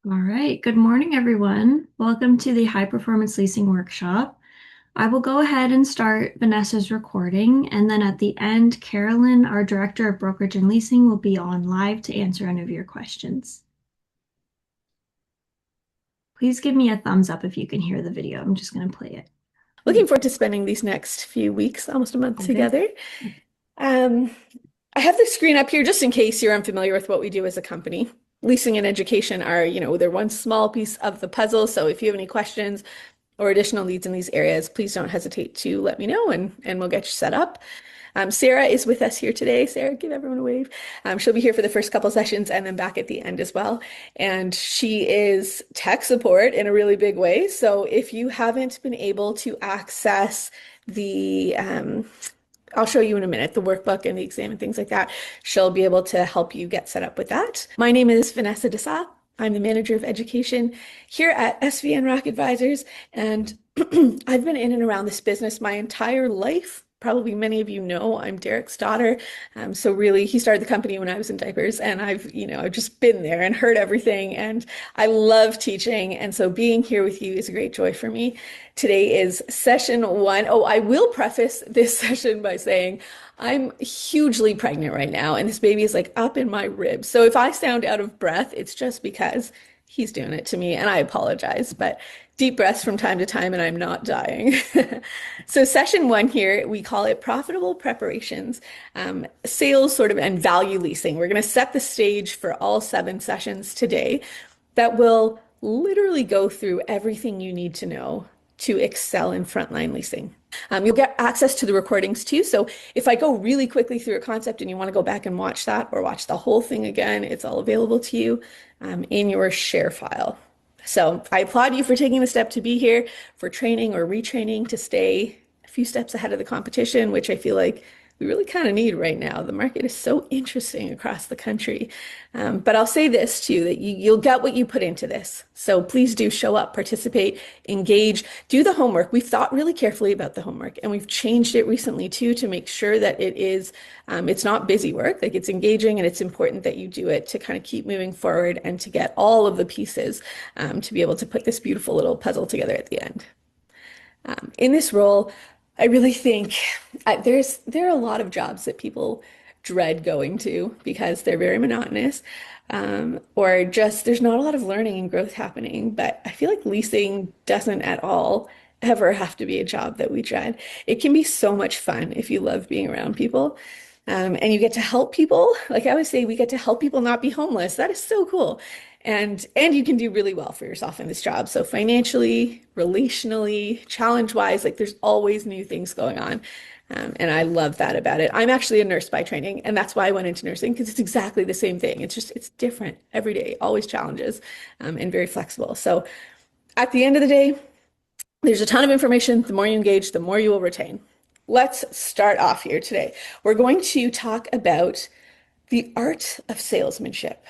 All right. Good morning, everyone. Welcome to the High Performance Leasing Workshop. I will go ahead and start Vanessa's recording, and then at the end, Carolyn, our Director of Brokerage and Leasing, will be on live to answer any of your questions. Please give me a thumbs up if you can hear the video. I'm just going to play it. Looking forward to spending these next few weeks, almost a month Okay. together. Um, I have the screen up here just in case you're unfamiliar with what we do as a company. Leasing and education are, they're one small piece of the puzzle. So if you have any questions or additional needs in these areas, please don't hesitate to let me know and we'll get you set up. Sarah is with us here today. Sarah, give everyone a wave. She'll be here for the first couple sessions and then back at the end as well. And she is tech support in a really big way. So if you haven't been able to access the I'll show you in a minute, the workbook and the exam and things like that. She'll be able to help you get set up with that. My name is Vanessa Desa. I'm the manager of education here at SVN Rock Advisors, and I've been in and around this business my entire life. Probably many of you know I'm Derek's daughter. So really, he started the company when I was in diapers, and I've just been there and heard everything. And I love teaching, and so being here with you is a great joy for me. Today is session one. Oh, I will preface this session by saying I'm hugely pregnant right now, and this baby is like up in my ribs. So if I sound out of breath, it's just because he's doing it to me, and I apologize. But deep breaths from time to time, and I'm not dying. So session one here, we call it profitable preparations, sales sort of and value leasing. We're going to set the stage for all 7 sessions today that will literally go through everything you need to know to excel in frontline leasing. You'll get access to the recordings too. So if I go really quickly through a concept and you want to go back and watch that or watch the whole thing again, it's all available to you in your share file. So I applaud you for taking the step to be here, for training or retraining to stay a few steps ahead of the competition, which I feel like we really kind of need right now. The market is so interesting across the country. But I'll say this too, that you'll get what you put into this. So please do show up, participate, engage, do the homework. We've thought really carefully about the homework, and we've changed it recently too to make sure that it's not busy work, like it's engaging, and it's important that you do it to kind of keep moving forward and to get all of the pieces to be able to put this beautiful little puzzle together at the end. In this role, I really think there are a lot of jobs that people dread going to because they're very monotonous, or just there's not a lot of learning and growth happening. But I feel like leasing doesn't at all ever have to be a job that we dread. It can be so much fun if you love being around people. And you get to help people. Like I always say, we get to help people not be homeless. That is so cool. And you can do really well for yourself in this job. So financially, relationally, challenge-wise, like there's always new things going on. And I love that about it. I'm actually a nurse by training, and that's why I went into nursing because it's exactly the same thing. It's different every day, always challenges, and very flexible. So at the end of the day, there's a ton of information. The more you engage, the more you will retain. Let's start off here today. We're going to talk about the art of salesmanship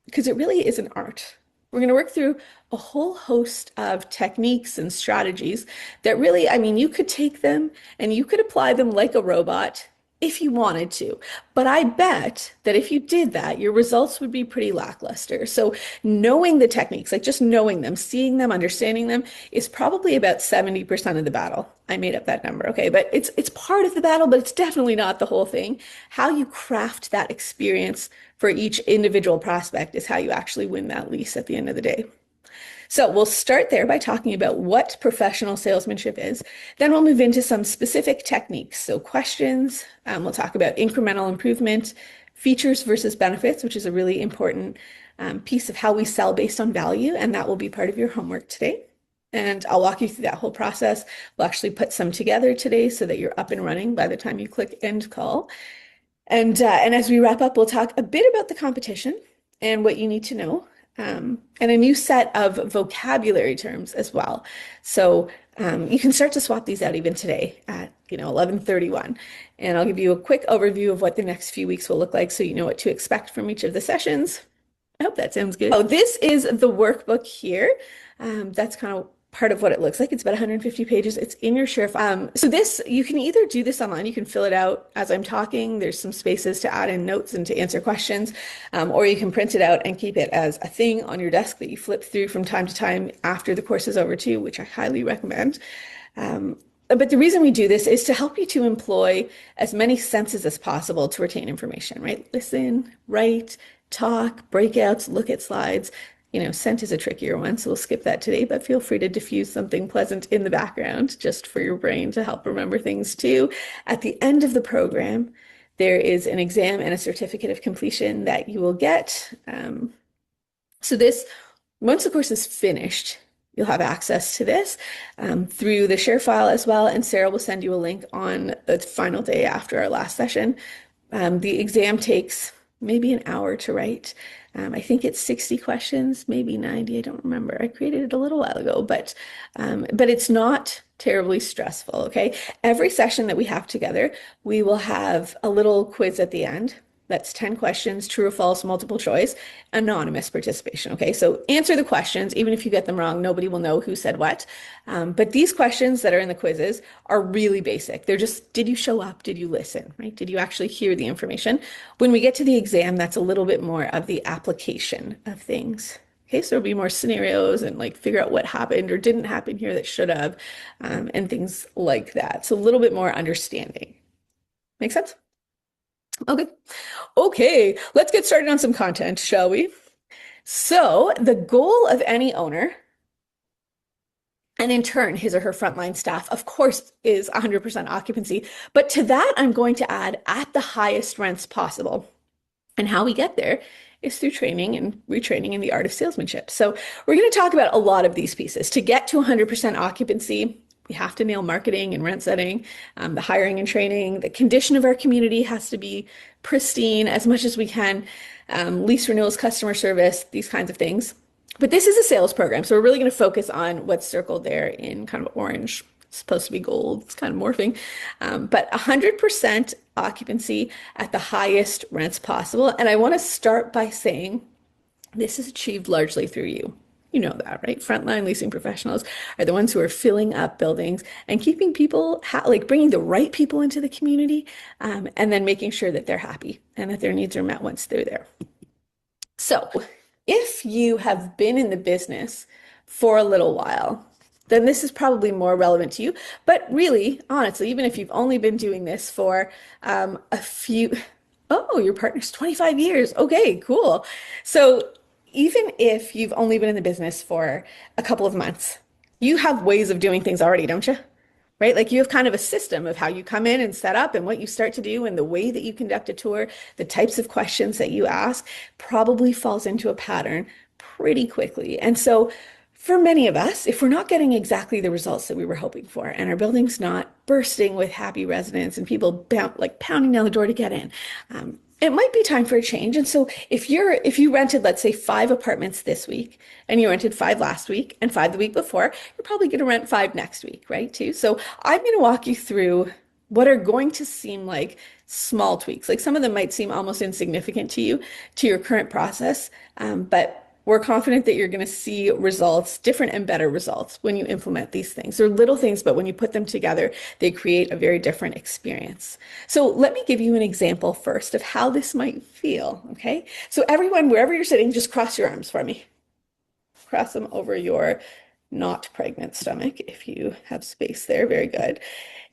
because it really is an art. We're going to work through a whole host of techniques and strategies that really, I mean, you could take them and you could apply them like a robot if you wanted to. But I bet that if you did that, your results would be pretty lackluster. So knowing the techniques, like just knowing them, seeing them, understanding them is probably about 70% of the battle. I made up that number, okay? But it's part of the battle, but it's definitely not the whole thing. How you craft that experience for each individual prospect is how you actually win that lease at the end of the day. So we'll start there by talking about what professional salesmanship is. Then we'll move into some specific techniques. So questions, we'll talk about incremental improvement, features versus benefits, which is a really important piece of how we sell based on value. And that will be part of your homework today. And I'll walk you through that whole process. We'll actually put some together today so that you're up and running by the time you click end call. And as we wrap up, we'll talk a bit about the competition and what you need to know, and a new set of vocabulary terms as well. So you can start to swap these out even today at 11:31. And I'll give you a quick overview of what the next few weeks will look like so you know what to expect from each of the sessions. I hope that sounds good. Oh, this is the workbook here. That's kind of part of what it looks like. It's about 150 pages. It's in your share file. So this, you can either do this online, you can fill it out as I'm talking. There's some spaces to add in notes and to answer questions, or you can print it out and keep it as a thing on your desk that you flip through from time to time after the course is over too, which I highly recommend. But the reason we do this is to help you to employ as many senses as possible to retain information, right? Listen, write, talk, breakouts, look at slides. Scent is a trickier one, so we'll skip that today, but feel free to diffuse something pleasant in the background just for your brain to help remember things too. At the end of the program, there is an exam and a certificate of completion that you will get. So this, once the course is finished, you'll have access to this through the share file as well, and Sarah will send you a link on the final day after our last session. The exam takes maybe an hour to write. I think it's 60 questions, maybe 90. I don't remember. I created it a little while ago, but it's not terribly stressful. Okay. Every session that we have together, we will have a little quiz at the end. That's 10 questions, true or false, multiple choice, anonymous participation. Okay, so answer the questions. Even if you get them wrong, nobody will know who said what. But these questions that are in the quizzes are really basic. They're just, did you show up? Did you listen? Right? Did you actually hear the information? When we get to the exam, that's a little bit more of the application of things. Okay, so there'll be more scenarios and like figure out what happened or didn't happen here that should have, and things like that. So a little bit more understanding. Make sense? Okay. Okay, let's get started on some content, shall we? So, the goal of any owner, and in turn, his or her frontline staff, of course, is 100% occupancy. But to that, I'm going to add at the highest rents possible. And how we get there is through training and retraining in the art of salesmanship. So, we're going to talk about a lot of these pieces. To get to 100% occupancy, we have to nail marketing and rent setting, the hiring and training. The condition of our community has to be pristine as much as we can. Lease renewals, customer service, these kinds of things. But this is a sales program, so we're really going to focus on what's circled there in kind of orange. It's supposed to be gold. It's kind of morphing. But 100% occupancy at the highest rents possible. And I want to start by saying this is achieved largely through you. You know that, right? Frontline leasing professionals are the ones who are filling up buildings and keeping people, like bringing the right people into the community, and then making sure that they're happy and that their needs are met once they're there. So, if you have been in the business for a little while, then this is probably more relevant to you. But really, honestly, even if you've only been doing this for a few, oh, your partner's 25 years. Okay, cool. So, even if you've only been in the business for a couple of months, you have ways of doing things already, don't you? Right? Like you have kind of a system of how you come in and set up and what you start to do and the way that you conduct a tour, the types of questions that you ask probably falls into a pattern pretty quickly. And so for many of us, if we're not getting exactly the results that we were hoping for and our building's not bursting with happy residents and people like pounding down the door to get in, it might be time for a change. And so if you rented, let's say 5 apartments this week and you rented 5 last week and 5 the week before, you're probably going to rent 5 next week, right? Too. So I'm going to walk you through what are going to seem like small tweaks. Like some of them might seem almost insignificant to you, to your current process. But we're confident that you're going to see results, different and better results when you implement these things. They're little things, but when you put them together, they create a very different experience. So let me give you an example first of how this might feel, okay? So everyone, wherever you're sitting, just cross your arms for me. Cross them over your not pregnant stomach if you have space there. Very good.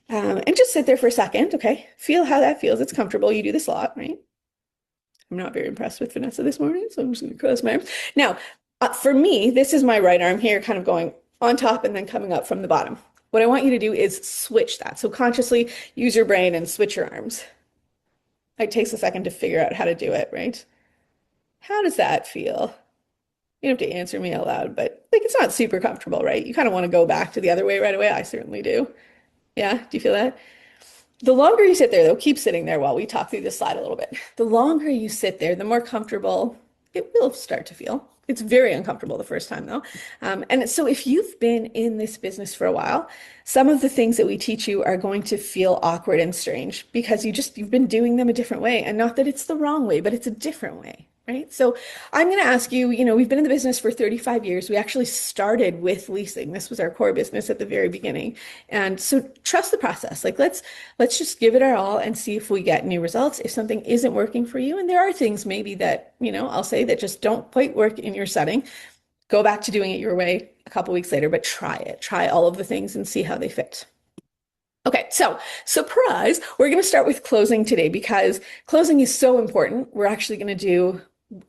And just sit there for a second, okay? Feel how that feels. It's comfortable. You do this a lot, right? I'm not very impressed with Vanessa this morning, so I'm just going to cross my arms. Now, for me, this is my right arm here, kind of going on top and then coming up from the bottom. What I want you to do is switch that. So consciously use your brain and switch your arms. It takes a second to figure out how to do it, right? How does that feel? You don't have to answer me out loud, but like it's not super comfortable, right? You kind of want to go back to the other way right away. I certainly do. Yeah, do you feel that? The longer you sit there, though, keep sitting there while we talk through this slide a little bit. The longer you sit there, the more comfortable it will start to feel. It's very uncomfortable the first time, though. And so if you've been in this business for a while, some of the things that we teach you are going to feel awkward and strange because you've been doing them a different way. And not that it's the wrong way, but it's a different way. right? So I'm going to ask you, we've been in the business for 35 years. We actually started with leasing. This was our core business at the very beginning. And so trust the process. Like let's just give it our all and see if we get new results. If something isn't working for you, and there are things maybe that, I'll say that just don't quite work in your setting, go back to doing it your way a couple weeks later, but try it. Try all of the things and see how they fit. Okay, so surprise, we're going to start with closing today because closing is so important. We're actually going to do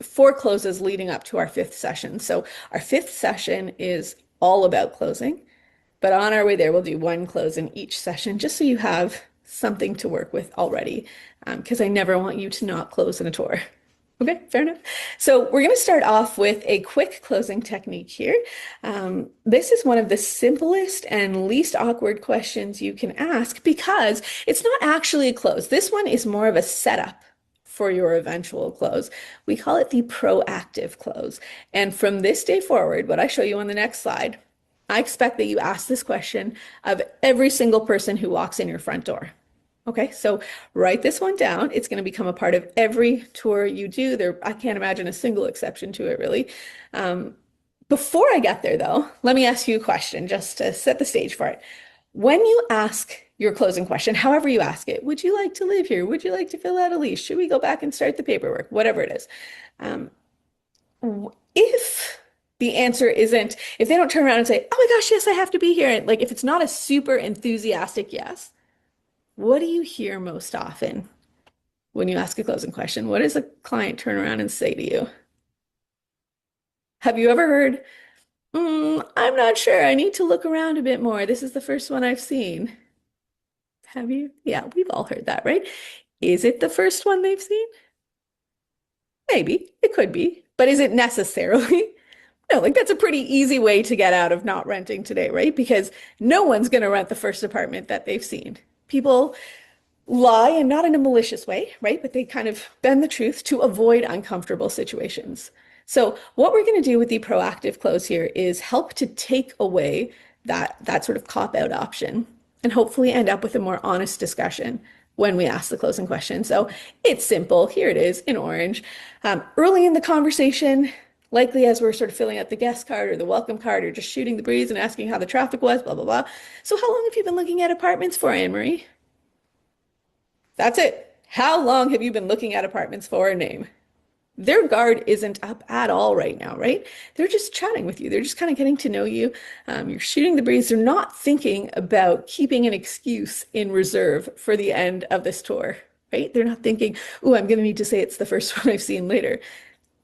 4 closes leading up to our fifth session. So our fifth session is all about closing, but on our way there, we'll do 1 close in each session just so you have something to work with already, because I never want you to not close in a tour. Okay, fair enough. So we're going to start off with a quick closing technique here. This is one of the simplest and least awkward questions you can ask because it's not actually a close. This one is more of a setup for your eventual close. We call it the proactive close. And from this day forward, what I show you on the next slide, I expect that you ask this question of every single person who walks in your front door. Okay, so write this one down. It's going to become a part of every tour you do. I can't imagine a single exception to it, really. Before I get there, though, let me ask you a question just to set the stage for it. When you ask your closing question, however you ask it, would you like to live here? Would you like to fill out a lease? Should we go back and start the paperwork? Whatever it is. Um, if the answer isn't, if they don't turn around and say, oh my gosh, yes, I have to be here. And like if it's not a super enthusiastic yes, what do you hear most often when you ask a closing question? What does a client turn around and say to you? Have you ever heard, I'm not sure. I need to look around a bit more. This is the first one I've seen. Have you? Yeah, we've all heard that, right? Is it the first one they've seen? Maybe. It could be. But is it necessarily? No, like that's a pretty easy way to get out of not renting today, right? Because no one's going to rent the first apartment that they've seen. People lie, and not in a malicious way, right? But they kind of bend the truth to avoid uncomfortable situations. So what we're going to do with the proactive close here is help to take away that sort of cop-out option and hopefully end up with a more honest discussion when we ask the closing question. So it's simple. Here it is in orange. Early in the conversation, likely as we're sort of filling out the guest card or the welcome card or just shooting the breeze and asking how the traffic was, blah, blah, blah. So how long have you been looking at apartments for, Anne-Marie? That's it. How long have you been looking at apartments for a name? Their guard isn't up at all right now, right? They're just chatting with you. They're just kind of getting to know you. You're shooting the breeze. They're not thinking about keeping an excuse in reserve for the end of this tour, right? They're not thinking, oh, I'm going to need to say it's the first one I've seen later.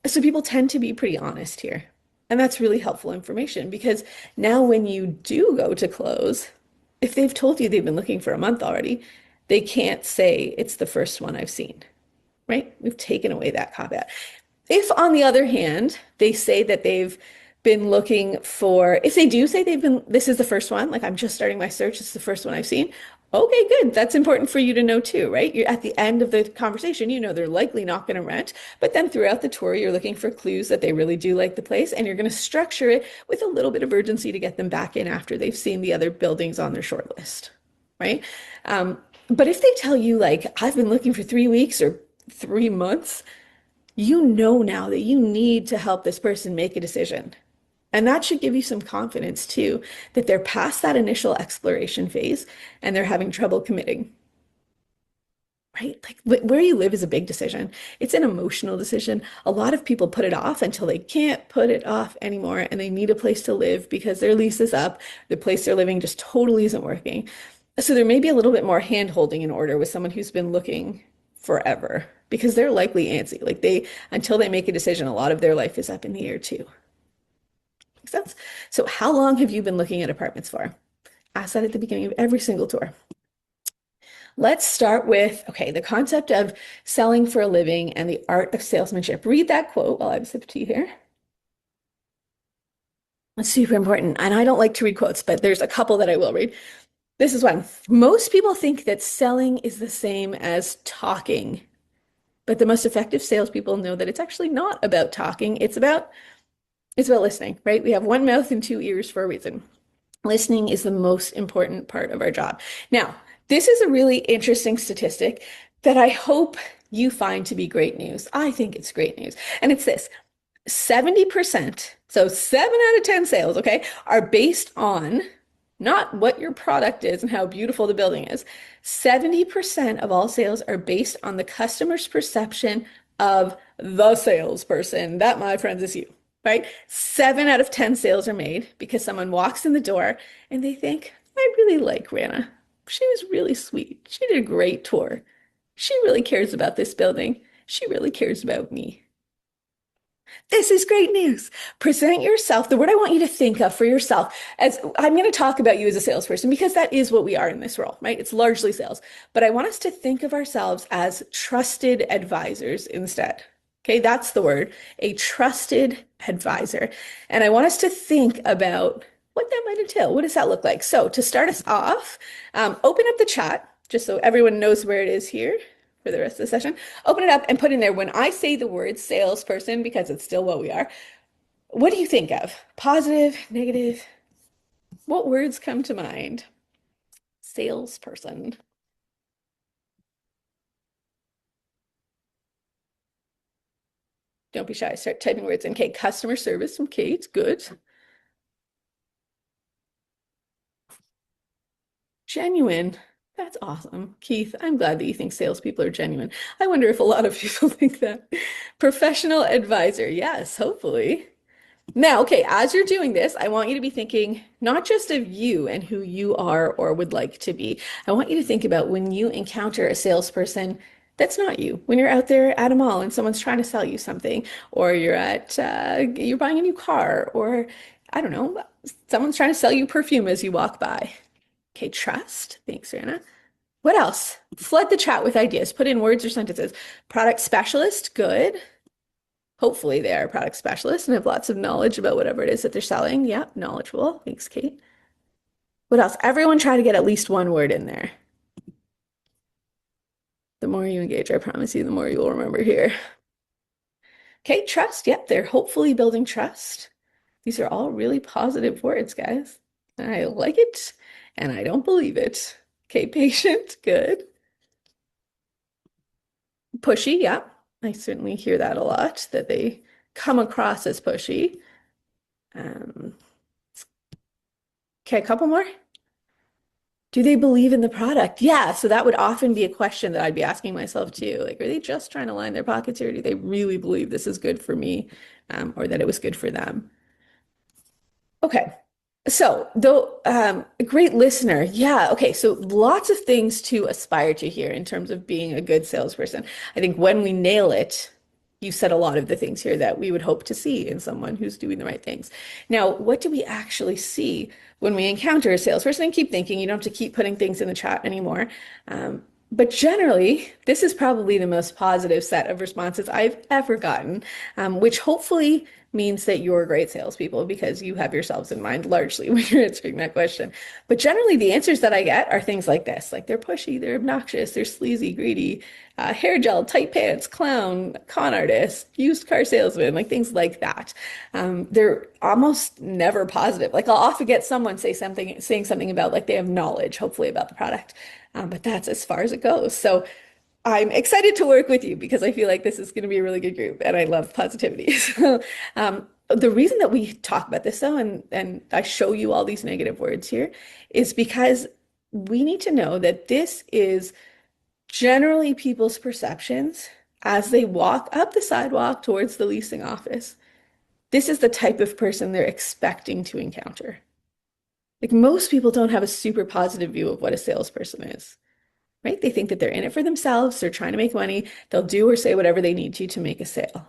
So people tend to be pretty honest here. And that's really helpful information because now when you do go to close, if they've told you they've been looking for a month already, they can't say it's the first one I've seen, right? We've taken away that cop out. If, on the other hand, they say that they've been looking for, if they do say this is the first one, like I'm just starting my search, it's the first one I've seen. Okay, good. That's important for you to know too, right? You're at the end of the conversation, they're likely not going to rent, but then throughout the tour, you're looking for clues that they really do like the place, and you're going to structure it with a little bit of urgency to get them back in after they've seen the other buildings on their short list, right? But if they tell you, like, I've been looking for 3 weeks or 3 months, you know now that you need to help this person make a decision. And that should give you some confidence too, that they're past that initial exploration phase and they're having trouble committing, right? Like where you live is a big decision. It's an emotional decision. A lot of people put it off until they can't put it off anymore and they need a place to live because their lease is up. The place they're living just totally isn't working. So there may be a little bit more hand-holding in order with someone who's been looking forever because they're likely antsy. Like until they make a decision, a lot of their life is up in the air too. Make sense? So how long have you been looking at apartments for? Ask that at the beginning of every single tour. Let's start with, okay, the concept of selling for a living and the art of salesmanship. Read that quote while I have a sip of tea here. That's super important. And I don't like to read quotes, but there's a couple that I will read. This is one. Most people think that selling is the same as talking, but the most effective salespeople know that it's actually not about talking. It's about listening, right? We have one mouth and two ears for a reason. Listening is the most important part of our job. Now, this is a really interesting statistic that I hope you find to be great news. I think it's great news. And it's this. 70%, so 7 out of 10 sales, okay, are based on not what your product is and how beautiful the building is. 70% of all sales are based on the customer's perception of the salesperson. That, my friends, is you, right? 7 out of 10 sales are made because someone walks in the door and they think, I really like Rana. She was really sweet. She did a great tour. She really cares about this building. She really cares about me. This is great news. Present yourself, the word I want you to think of for yourself, as I'm going to talk about you as a salesperson because that is what we are in this role, right? It's largely sales. But I want us to think of ourselves as trusted advisors instead. Okay, that's the word, a trusted advisor. And I want us to think about what that might entail. What does that look like? So to start us off, open up the chat just so everyone knows where it is here for the rest of the session. Open it up and put in there when I say the word salesperson, because it's still what we are. What do you think of? Positive, negative? What words come to mind? Salesperson. Don't be shy. Start typing words in. Okay, customer service from Kate. Good. Genuine. That's awesome. Keith, I'm glad that you think salespeople are genuine. I wonder if a lot of people think that. Professional advisor. Yes, hopefully. Now, okay, as you're doing this, I want you to be thinking not just of you and who you are or would like to be. I want you to think about when you encounter a salesperson that's not you. When you're out there at a mall and someone's trying to sell you something, or you're buying a new car, or I don't know, someone's trying to sell you perfume as you walk by. Okay, trust. Thanks, Anna. What else? Flood the chat with ideas. Put in words or sentences. Product specialist, good. Hopefully they are a product specialist and have lots of knowledge about whatever it is that they're selling. Yeah, knowledgeable. Thanks, Kate. What else? Everyone try to get at least one word in there. The more you engage, I promise you, the more you will remember here. Okay, trust. Yep, they're hopefully building trust. These are all really positive words, guys. I like it and I don't believe it. Okay, patient. Good. Pushy. Yeah, I certainly hear that a lot, that they come across as pushy. Um, okay, a couple more. Do they believe in the product? Yeah, so that would often be a question that I'd be asking myself too. Like, are they just trying to line their pockets here? Do they really believe this is good for me, or that it was good for them? Okay. So, though, a great listener. Yeah. Okay. So lots of things to aspire to here in terms of being a good salesperson. I think when we nail it, you said a lot of the things here that we would hope to see in someone who's doing the right things. Now, what do we actually see when we encounter a salesperson? And keep thinking, you don't have to keep putting things in the chat anymore. But generally, this is probably the most positive set of responses I've ever gotten, which hopefully means that you're great salespeople because you have yourselves in mind largely when you're answering that question. But generally, the answers that I get are things like this, like they're pushy, they're obnoxious, they're sleazy, greedy, hair gel, tight pants, clown, con artist, used car salesman, like things like that. They're almost never positive. Like I'll often get someone saying something about like they have knowledge, hopefully about the product. But that's as far as it goes. So I'm excited to work with you because I feel like this is going to be a really good group and I love positivity. So, the reason that we talk about this though, and I show you all these negative words here, is because we need to know that this is generally people's perceptions as they walk up the sidewalk towards the leasing office. This is the type of person they're expecting to encounter. Like most people don't have a super positive view of what a salesperson is, right? They think that they're in it for themselves, they're trying to make money, they'll do or say whatever they need to make a sale.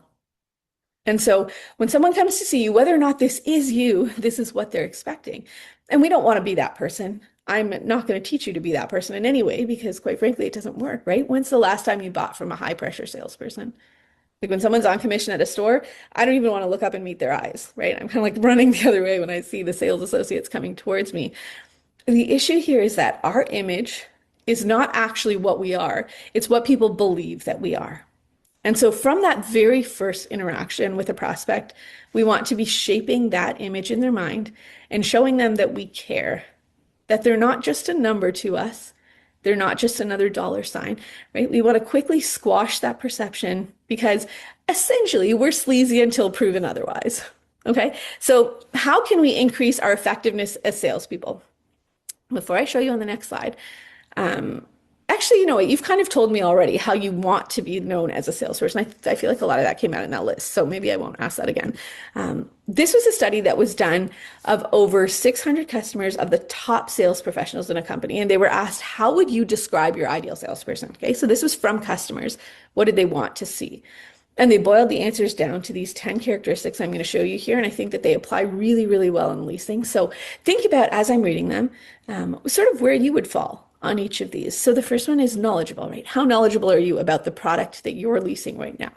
And so when someone comes to see you, whether or not this is you, this is what they're expecting. And we don't want to be that person. I'm not going to teach you to be that person in any way because, quite frankly, it doesn't work, right? When's the last time you bought from a high pressure salesperson? Like when someone's on commission at a store, I don't even want to look up and meet their eyes, right? I'm kind of like running the other way when I see the sales associates coming towards me. The issue here is that our image is not actually what we are, it's what people believe that we are. And so from that very first interaction with a prospect, we want to be shaping that image in their mind and showing them that we care, that they're not just a number to us, They're not just another dollar sign, right? We want to quickly squash that perception because essentially we're sleazy until proven otherwise. Okay, so how can we increase our effectiveness as salespeople? Before I show you on the next slide, um, actually, you know what? You've kind of told me already how you want to be known as a salesperson. I feel like a lot of that came out in that list, so maybe I won't ask that again. This was a study that was done of over 600 customers of the top sales professionals in a company, and they were asked, how would you describe your ideal salesperson? Okay, so this was from customers. What did they want to see? And they boiled the answers down to these 10 characteristics I'm going to show you here. And I think that they apply really, really well in leasing. So think about, as I'm reading them, sort of where you would fall on each of these. So the first one is knowledgeable, right? How knowledgeable are you about the product that you're leasing right now?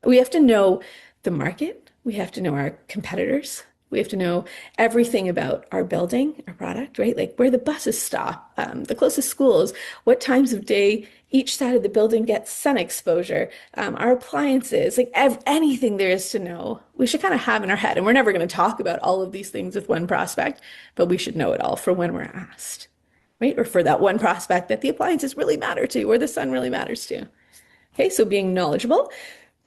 We have to know the market. We have to know our competitors. We have to know everything about our building, our product, right? Like where the buses stop, the closest schools, what times of day each side of the building gets sun exposure, our appliances, like anything there is to know, we should kind of have in our head. And we're never going to talk about all of these things with one prospect, but we should know it all for when we're asked, right? Or for that one prospect that the appliances really matter to, or the sun really matters to. Okay, so being knowledgeable.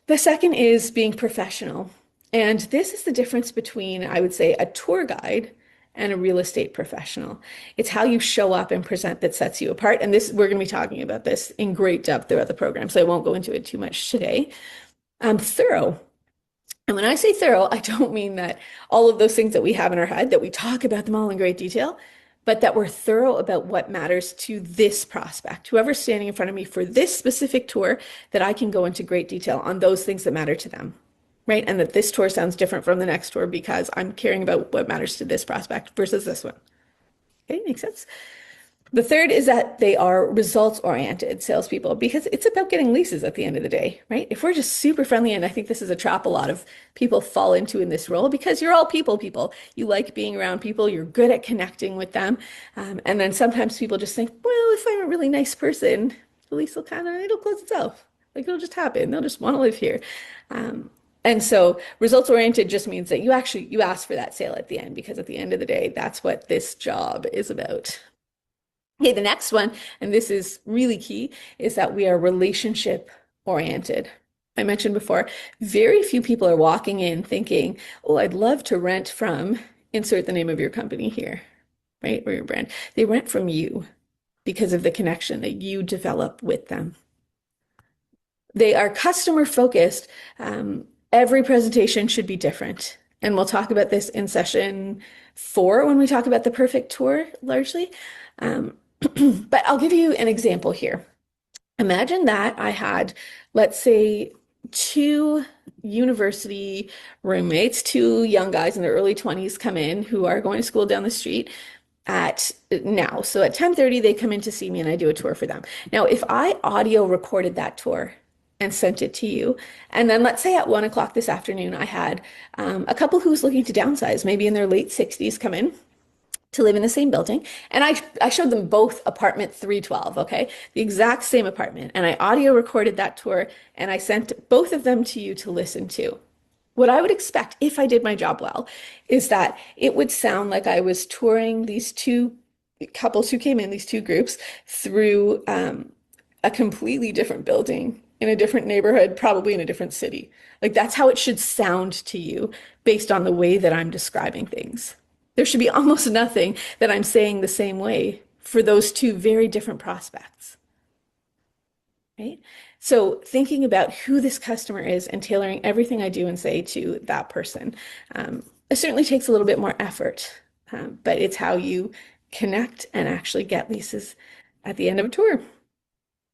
The second is being professional. And this is the difference between, I would say, a tour guide and a real estate professional. It's how you show up and present that sets you apart. And this, we're going to be talking about this in great depth throughout the program, so I won't go into it too much today. Thorough. And when I say thorough, I don't mean that all of those things that we have in our head, that we talk about them all in great detail, but that we're thorough about what matters to this prospect, whoever's standing in front of me for this specific tour, that I can go into great detail on those things that matter to them, right? And that this tour sounds different from the next tour because I'm caring about what matters to this prospect versus this one. Okay, makes sense? The third is that they are results-oriented salespeople because it's about getting leases at the end of the day, right? If we're just super friendly, and I think this is a trap a lot of people fall into in this role because you're all people. You like being around people, you're good at connecting with them. And then sometimes people just think, well, if I'm a really nice person, the lease will it'll close itself. Like it'll just happen. They'll just want to live here. And so results-oriented just means that you ask for that sale at the end because at the end of the day, that's what this job is about. Okay, the next one, and this is really key, is that we are relationship oriented. I mentioned before, very few people are walking in thinking, oh, I'd love to rent from, insert the name of your company here, right? Or your brand. They rent from you because of the connection that you develop with them. They are customer focused. Every presentation should be different. And we'll talk about this in session 4 when we talk about the perfect tour largely. But I'll give you an example here. Imagine that I had, let's say, 2 university roommates, 2 young guys in their early 20s come in who are going to school down the street at now. So at 10:30, they come in to see me and I do a tour for them. Now, if I audio recorded that tour and sent it to you, and then let's say at 1 o'clock this afternoon, I had a couple who was looking to downsize, maybe in their late 60s, come in to live in the same building. And I showed them both apartment 312, okay? The exact same apartment. And I audio recorded that tour and I sent both of them to you to listen to. What I would expect if I did my job well is that it would sound like I was touring these 2 couples who came in, these 2 groups, through a completely different building in a different neighborhood, probably in a different city. Like that's how it should sound to you based on the way that I'm describing things. There should be almost nothing that I'm saying the same way for those 2 very different prospects, right? So thinking about who this customer is and tailoring everything I do and say to that person, it certainly takes a little bit more effort, but it's how you connect and actually get leases at the end of a tour.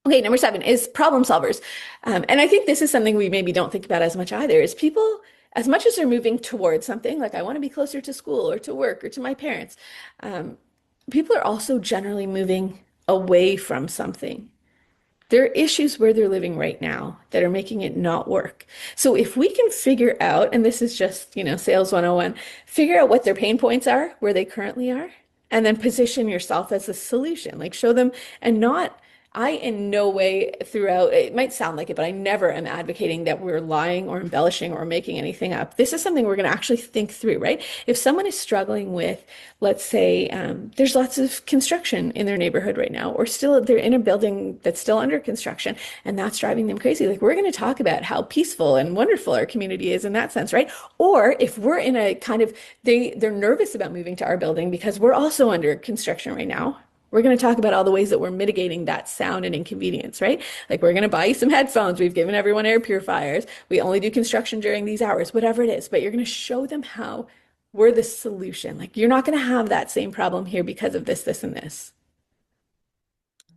Okay, number 7 is problem solvers. And I think this is something we maybe don't think about as much either, is people, as much as they're moving towards something, like I want to be closer to school or to work or to my parents, people are also generally moving away from something. There are issues where they're living right now that are making it not work. So if we can figure out, and this is just, sales 101, figure out what their pain points are, where they currently are, and then position yourself as a solution, like show them and not I in no way throughout, it might sound like it, but I never am advocating that we're lying or embellishing or making anything up. This is something we're going to actually think through, right? If someone is struggling with, let's say, there's lots of construction in their neighborhood right now, or still they're in a building that's still under construction, and that's driving them crazy. Like we're going to talk about how peaceful and wonderful our community is in that sense, right? Or if we're in a kind of, they're nervous about moving to our building because we're also under construction right now. We're going to talk about all the ways that we're mitigating that sound and inconvenience, right? Like we're going to buy you some headphones. We've given everyone air purifiers. We only do construction during these hours, whatever it is. But you're going to show them how we're the solution. Like you're not going to have that same problem here because of this, this, and this.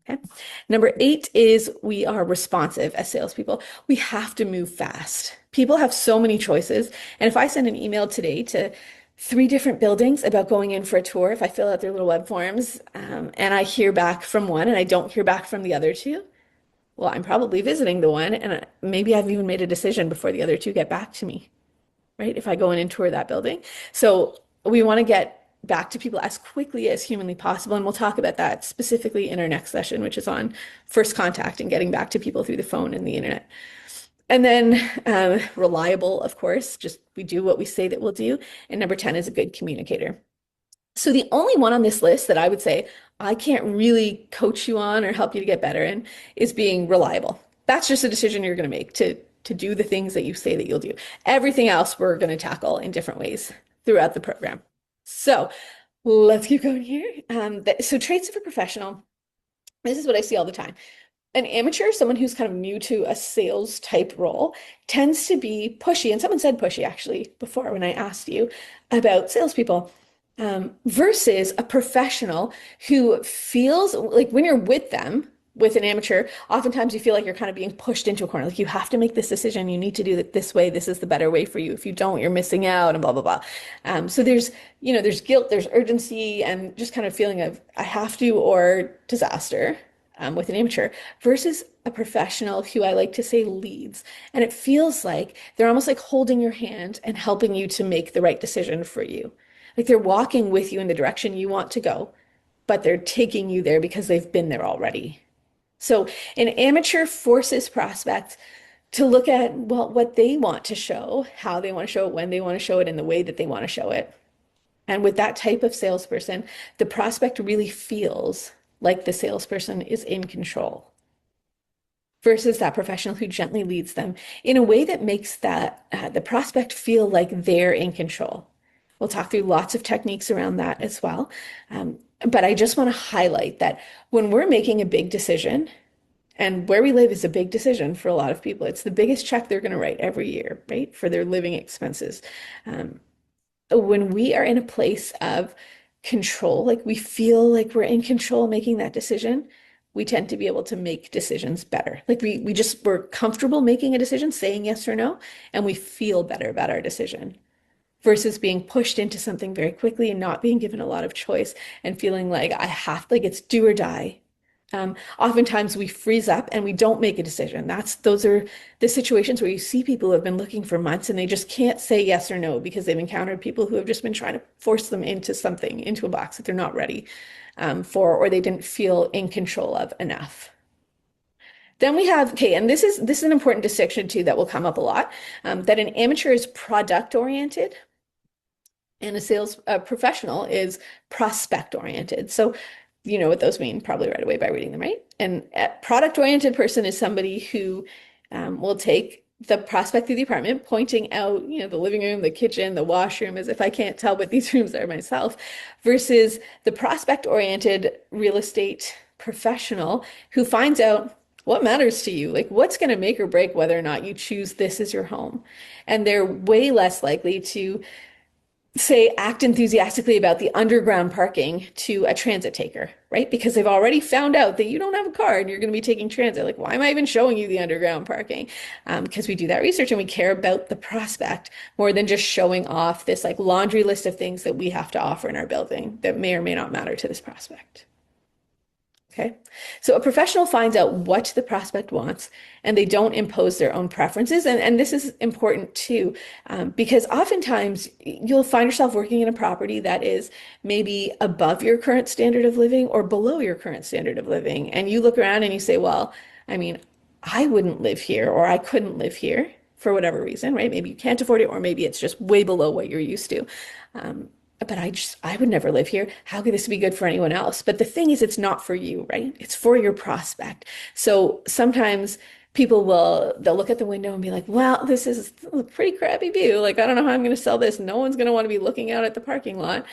Okay. Number 8 is we are responsive as salespeople. We have to move fast. People have so many choices. And if I send an email today to 3 different buildings about going in for a tour, if I fill out their little web forms, and I hear back from one and I don't hear back from the other two, well, I'm probably visiting the one and maybe I've even made a decision before the other two get back to me, right? If I go in and tour that building. So we want to get back to people as quickly as humanly possible. And we'll talk about that specifically in our next session, which is on first contact and getting back to people through the phone and the internet. And then reliable, of course, just we do what we say that we'll do. And number 10 is a good communicator. So the only one on this list that I would say I can't really coach you on or help you to get better in is being reliable. That's just a decision you're going to make to do the things that you say that you'll do. Everything else we're going to tackle in different ways throughout the program. So let's keep going here. So traits of a professional. This is what I see all the time. An amateur, someone who's kind of new to a sales type role, tends to be pushy. And someone said pushy actually before when I asked you about salespeople, versus a professional who feels like when you're with them, with an amateur, oftentimes you feel like you're kind of being pushed into a corner. Like you have to make this decision. You need to do it this way. This is the better way for you. If you don't, you're missing out and blah, blah, blah. So there's guilt, there's urgency, and just kind of feeling of I have to or disaster with an amateur versus a professional who I like to say leads. And it feels like they're almost like holding your hand and helping you to make the right decision for you. Like they're walking with you in the direction you want to go, but they're taking you there because they've been there already. So an amateur forces prospects to look at, well, what they want to show, how they want to show it, when they want to show it, and the way that they want to show it. And with that type of salesperson, the prospect really feels like the salesperson is in control versus that professional who gently leads them in a way that makes that the prospect feel like they're in control. We'll talk through lots of techniques around that as well. But I just want to highlight that when we're making a big decision, and where we live is a big decision for a lot of people. It's the biggest check they're going to write every year, right? For their living expenses. When we are in a place of control, like we feel like we're in control making that decision, we tend to be able to make decisions better. Like we're comfortable making a decision, saying yes or no, and we feel better about our decision versus being pushed into something very quickly and not being given a lot of choice and feeling like like it's do or die. Oftentimes we freeze up and we don't make a decision. Those are the situations where you see people who have been looking for months and they just can't say yes or no because they've encountered people who have just been trying to force them into something, into a box that they're not ready for, or they didn't feel in control of enough. Then we have, okay, and this is an important distinction too that will come up a lot, that an amateur is product oriented and a sales professional is prospect oriented. So you know what those mean probably right away by reading them, right? And a product-oriented person is somebody who will take the prospect through the apartment, pointing out, the living room, the kitchen, the washroom, as if I can't tell what these rooms are myself, versus the prospect-oriented real estate professional who finds out what matters to you, like what's going to make or break whether or not you choose this as your home. And they're way less likely to say act enthusiastically about the underground parking to a transit taker, right? Because they've already found out that you don't have a car and you're going to be taking transit. Like, why am I even showing you the underground parking? Because we do that research and we care about the prospect more than just showing off this like laundry list of things that we have to offer in our building that may or may not matter to this prospect. Okay. So a professional finds out what the prospect wants and they don't impose their own preferences. And this is important too, because oftentimes you'll find yourself working in a property that is maybe above your current standard of living or below your current standard of living. And you look around and you say, well, I mean, I wouldn't live here or I couldn't live here for whatever reason, right? Maybe you can't afford it, or maybe it's just way below what you're used to. Um, but I would never live here. How could this be good for anyone else? But the thing is, it's not for you, right? It's for your prospect. So sometimes they'll look at the window and be like, well, this is a pretty crappy view. Like, I don't know how I'm going to sell this. No one's going to want to be looking out at the parking lot.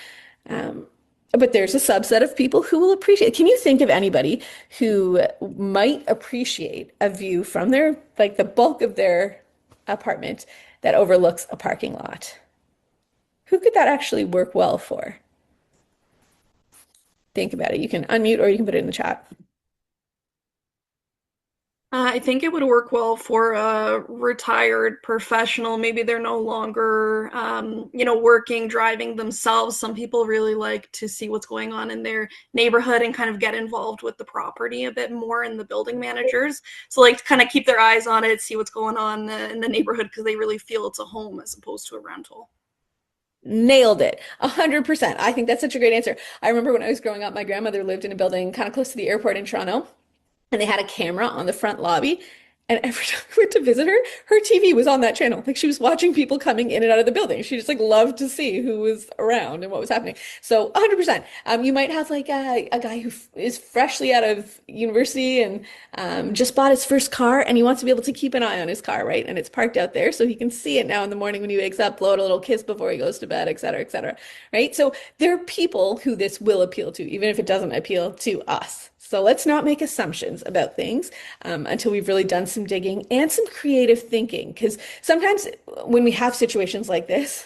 Um, but there's a subset of people who will appreciate. Can you think of anybody who might appreciate a view from like the bulk of their apartment that overlooks a parking lot? Who could that actually work well for? Think about it. You can unmute or you can put it in the chat. I think it would work well for a retired professional. Maybe they're no longer, working, driving themselves. Some people really like to see what's going on in their neighborhood and kind of get involved with the property a bit more in the building managers. So like to kind of keep their eyes on it, see what's going on in the neighborhood because they really feel it's a home as opposed to a rental. Nailed it. 100%. I think that's such a great answer. I remember when I was growing up, my grandmother lived in a building kind of close to the airport in Toronto, and they had a camera on the front lobby. And every time we went to visit her, her TV was on that channel. Like she was watching people coming in and out of the building. She just like loved to see who was around and what was happening. So 100%. You might have like a guy who is freshly out of university and just bought his first car and he wants to be able to keep an eye on his car, right? And it's parked out there so he can see it now in the morning when he wakes up, blow it a little kiss before he goes to bed, et cetera, right? So there are people who this will appeal to, even if it doesn't appeal to us. So let's not make assumptions about things until we've really done some digging and some creative thinking. Because sometimes when we have situations like this,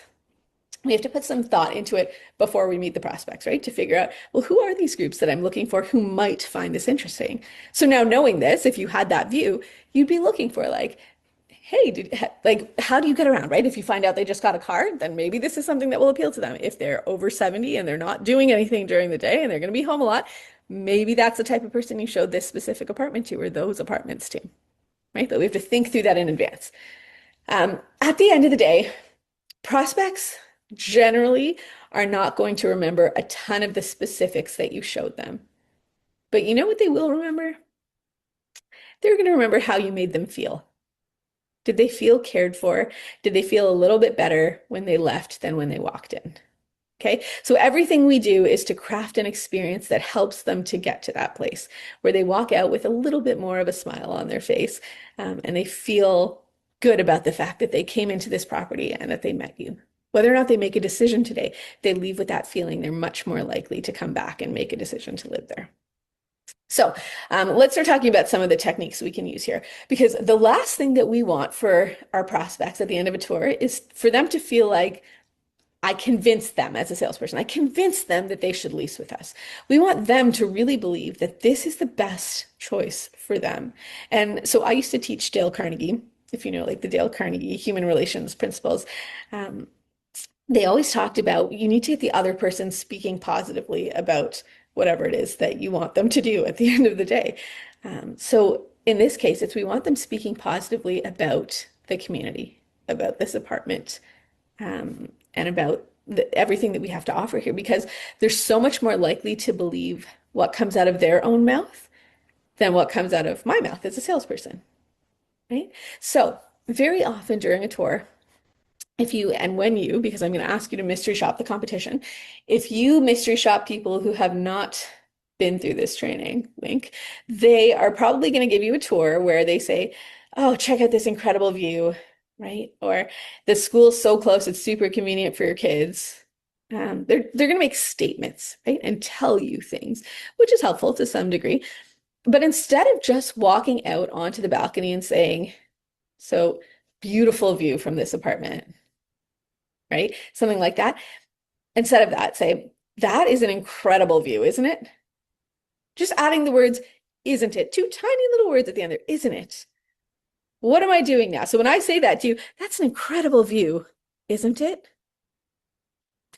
we have to put some thought into it before we meet the prospects, right? To figure out, well, who are these groups that I'm looking for who might find this interesting? So now knowing this, if you had that view, you'd be looking for like, hey, how do you get around, right? If you find out they just got a car, then maybe this is something that will appeal to them. If they're over 70 and they're not doing anything during the day and they're going to be home a lot, maybe that's the type of person you showed this specific apartment to or those apartments to, right? But we have to think through that in advance. At the end of the day, prospects generally are not going to remember a ton of the specifics that you showed them. But you know what they will remember? They're going to remember how you made them feel. Did they feel cared for? Did they feel a little bit better when they left than when they walked in? Okay, so everything we do is to craft an experience that helps them to get to that place where they walk out with a little bit more of a smile on their face and they feel good about the fact that they came into this property and that they met you. Whether or not they make a decision today, they leave with that feeling they're much more likely to come back and make a decision to live there. So let's start talking about some of the techniques we can use here, because the last thing that we want for our prospects at the end of a tour is for them to feel like I convinced them as a salesperson. I convinced them that they should lease with us. We want them to really believe that this is the best choice for them. And so I used to teach Dale Carnegie, if you know, like the Dale Carnegie human relations principles. They always talked about you need to get the other person speaking positively about whatever it is that you want them to do at the end of the day. So in this case, we want them speaking positively about the community, about this apartment, and about everything that we have to offer here, because they're so much more likely to believe what comes out of their own mouth than what comes out of my mouth as a salesperson, right? So very often during a tour, because I'm going to ask you to mystery shop the competition, if you mystery shop people who have not been through this training, wink, they are probably going to give you a tour where they say, oh, check out this incredible view, right? Or the school's so close, it's super convenient for your kids. They're going to make statements, right? And tell you things, which is helpful to some degree. But instead of just walking out onto the balcony and saying, so beautiful view from this apartment, right? Something like that. Instead of that, say, that is an incredible view, isn't it? Just adding the words, isn't it? Two tiny little words at the end there, isn't it? What am I doing now? So when I say that to you, that's an incredible view, isn't it?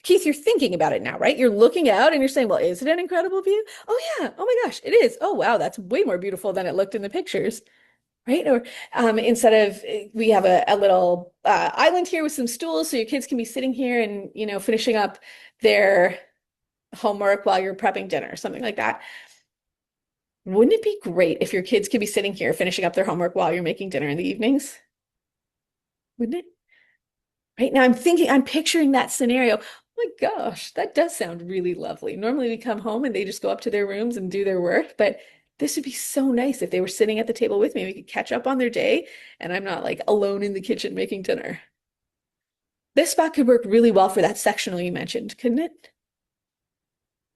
Keith, you're thinking about it now, right? You're looking out and you're saying, well, is it an incredible view? Oh yeah. Oh my gosh, it is. Oh wow, that's way more beautiful than it looked in the pictures, right? Or instead of we have a little island here with some stools, so your kids can be sitting here and finishing up their homework while you're prepping dinner, something like that. Wouldn't it be great if your kids could be sitting here finishing up their homework while you're making dinner in the evenings? Wouldn't it? Right now, I'm picturing that scenario. Oh my gosh, that does sound really lovely. Normally, we come home and they just go up to their rooms and do their work, but this would be so nice if they were sitting at the table with me. We could catch up on their day, and I'm not like alone in the kitchen making dinner. This spot could work really well for that sectional you mentioned, couldn't it?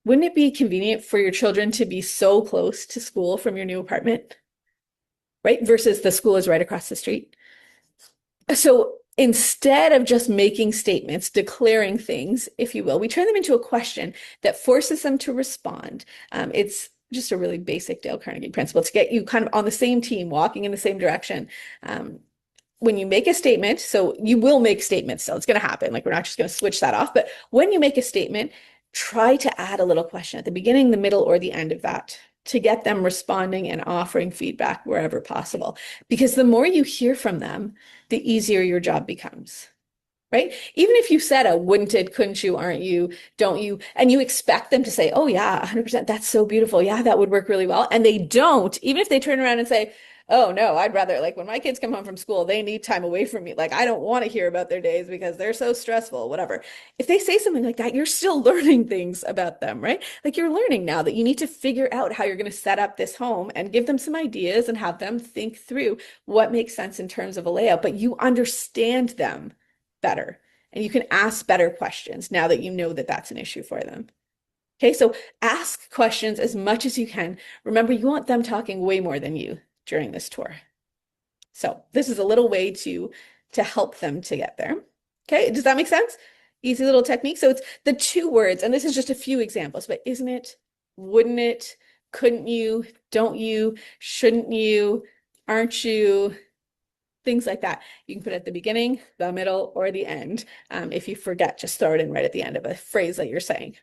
Wouldn't it be convenient for your children to be so close to school from your new apartment, right? Versus the school is right across the street. So instead of just making statements, declaring things, if you will, we turn them into a question that forces them to respond. It's just a really basic Dale Carnegie principle to get you kind of on the same team, walking in the same direction. When you make a statement, so you will make statements, so it's going to happen. Like we're not just going to switch that off, but when you make a statement, try to add a little question at the beginning, the middle, or the end of that to get them responding and offering feedback wherever possible. Because the more you hear from them, the easier your job becomes, right? Even if you said a wouldn't it, couldn't you, aren't you, don't you, and you expect them to say, oh yeah, 100%, that's so beautiful. Yeah, that would work really well. And they don't, even if they turn around and say, oh no, I'd rather, like when my kids come home from school, they need time away from me. Like I don't want to hear about their days because they're so stressful, whatever. If they say something like that, you're still learning things about them, right? Like you're learning now that you need to figure out how you're going to set up this home and give them some ideas and have them think through what makes sense in terms of a layout, but you understand them better and you can ask better questions now that you know that that's an issue for them. Okay, so ask questions as much as you can. Remember, you want them talking way more than you during this tour. So this is a little way to help them to get there. Okay, does that make sense? Easy little technique. So it's the two words, and this is just a few examples, but isn't it, wouldn't it, couldn't you, don't you, shouldn't you, aren't you, things like that. You can put it at the beginning, the middle, or the end. If you forget, just throw it in right at the end of a phrase that you're saying.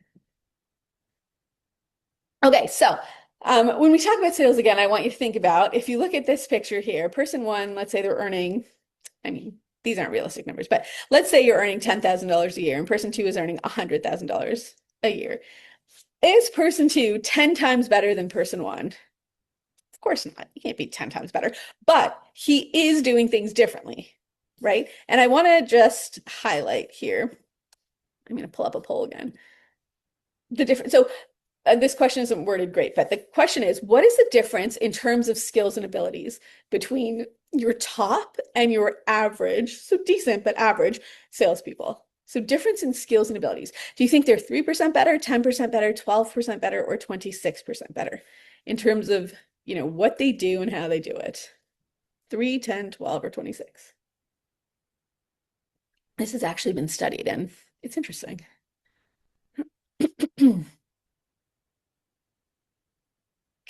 Okay, so when we talk about sales again, I want you to think about, if you look at this picture here, person one, let's say they're earning, I mean, these aren't realistic numbers, but let's say you're earning $10,000 a year and person two is earning $100,000 a year. Is person two 10 times better than person one? Of course not. He can't be 10 times better, but he is doing things differently, right? And I want to just highlight here. I'm going to pull up a poll again. The difference. So this question isn't worded great, but the question is, what is the difference in terms of skills and abilities between your top and your average, so decent but average salespeople? So difference in skills and abilities. Do you think they're 3% better, 10% better, 12% better, or 26% better in terms of, what they do and how they do it? 3, 10, 12, or 26? This has actually been studied and it's interesting.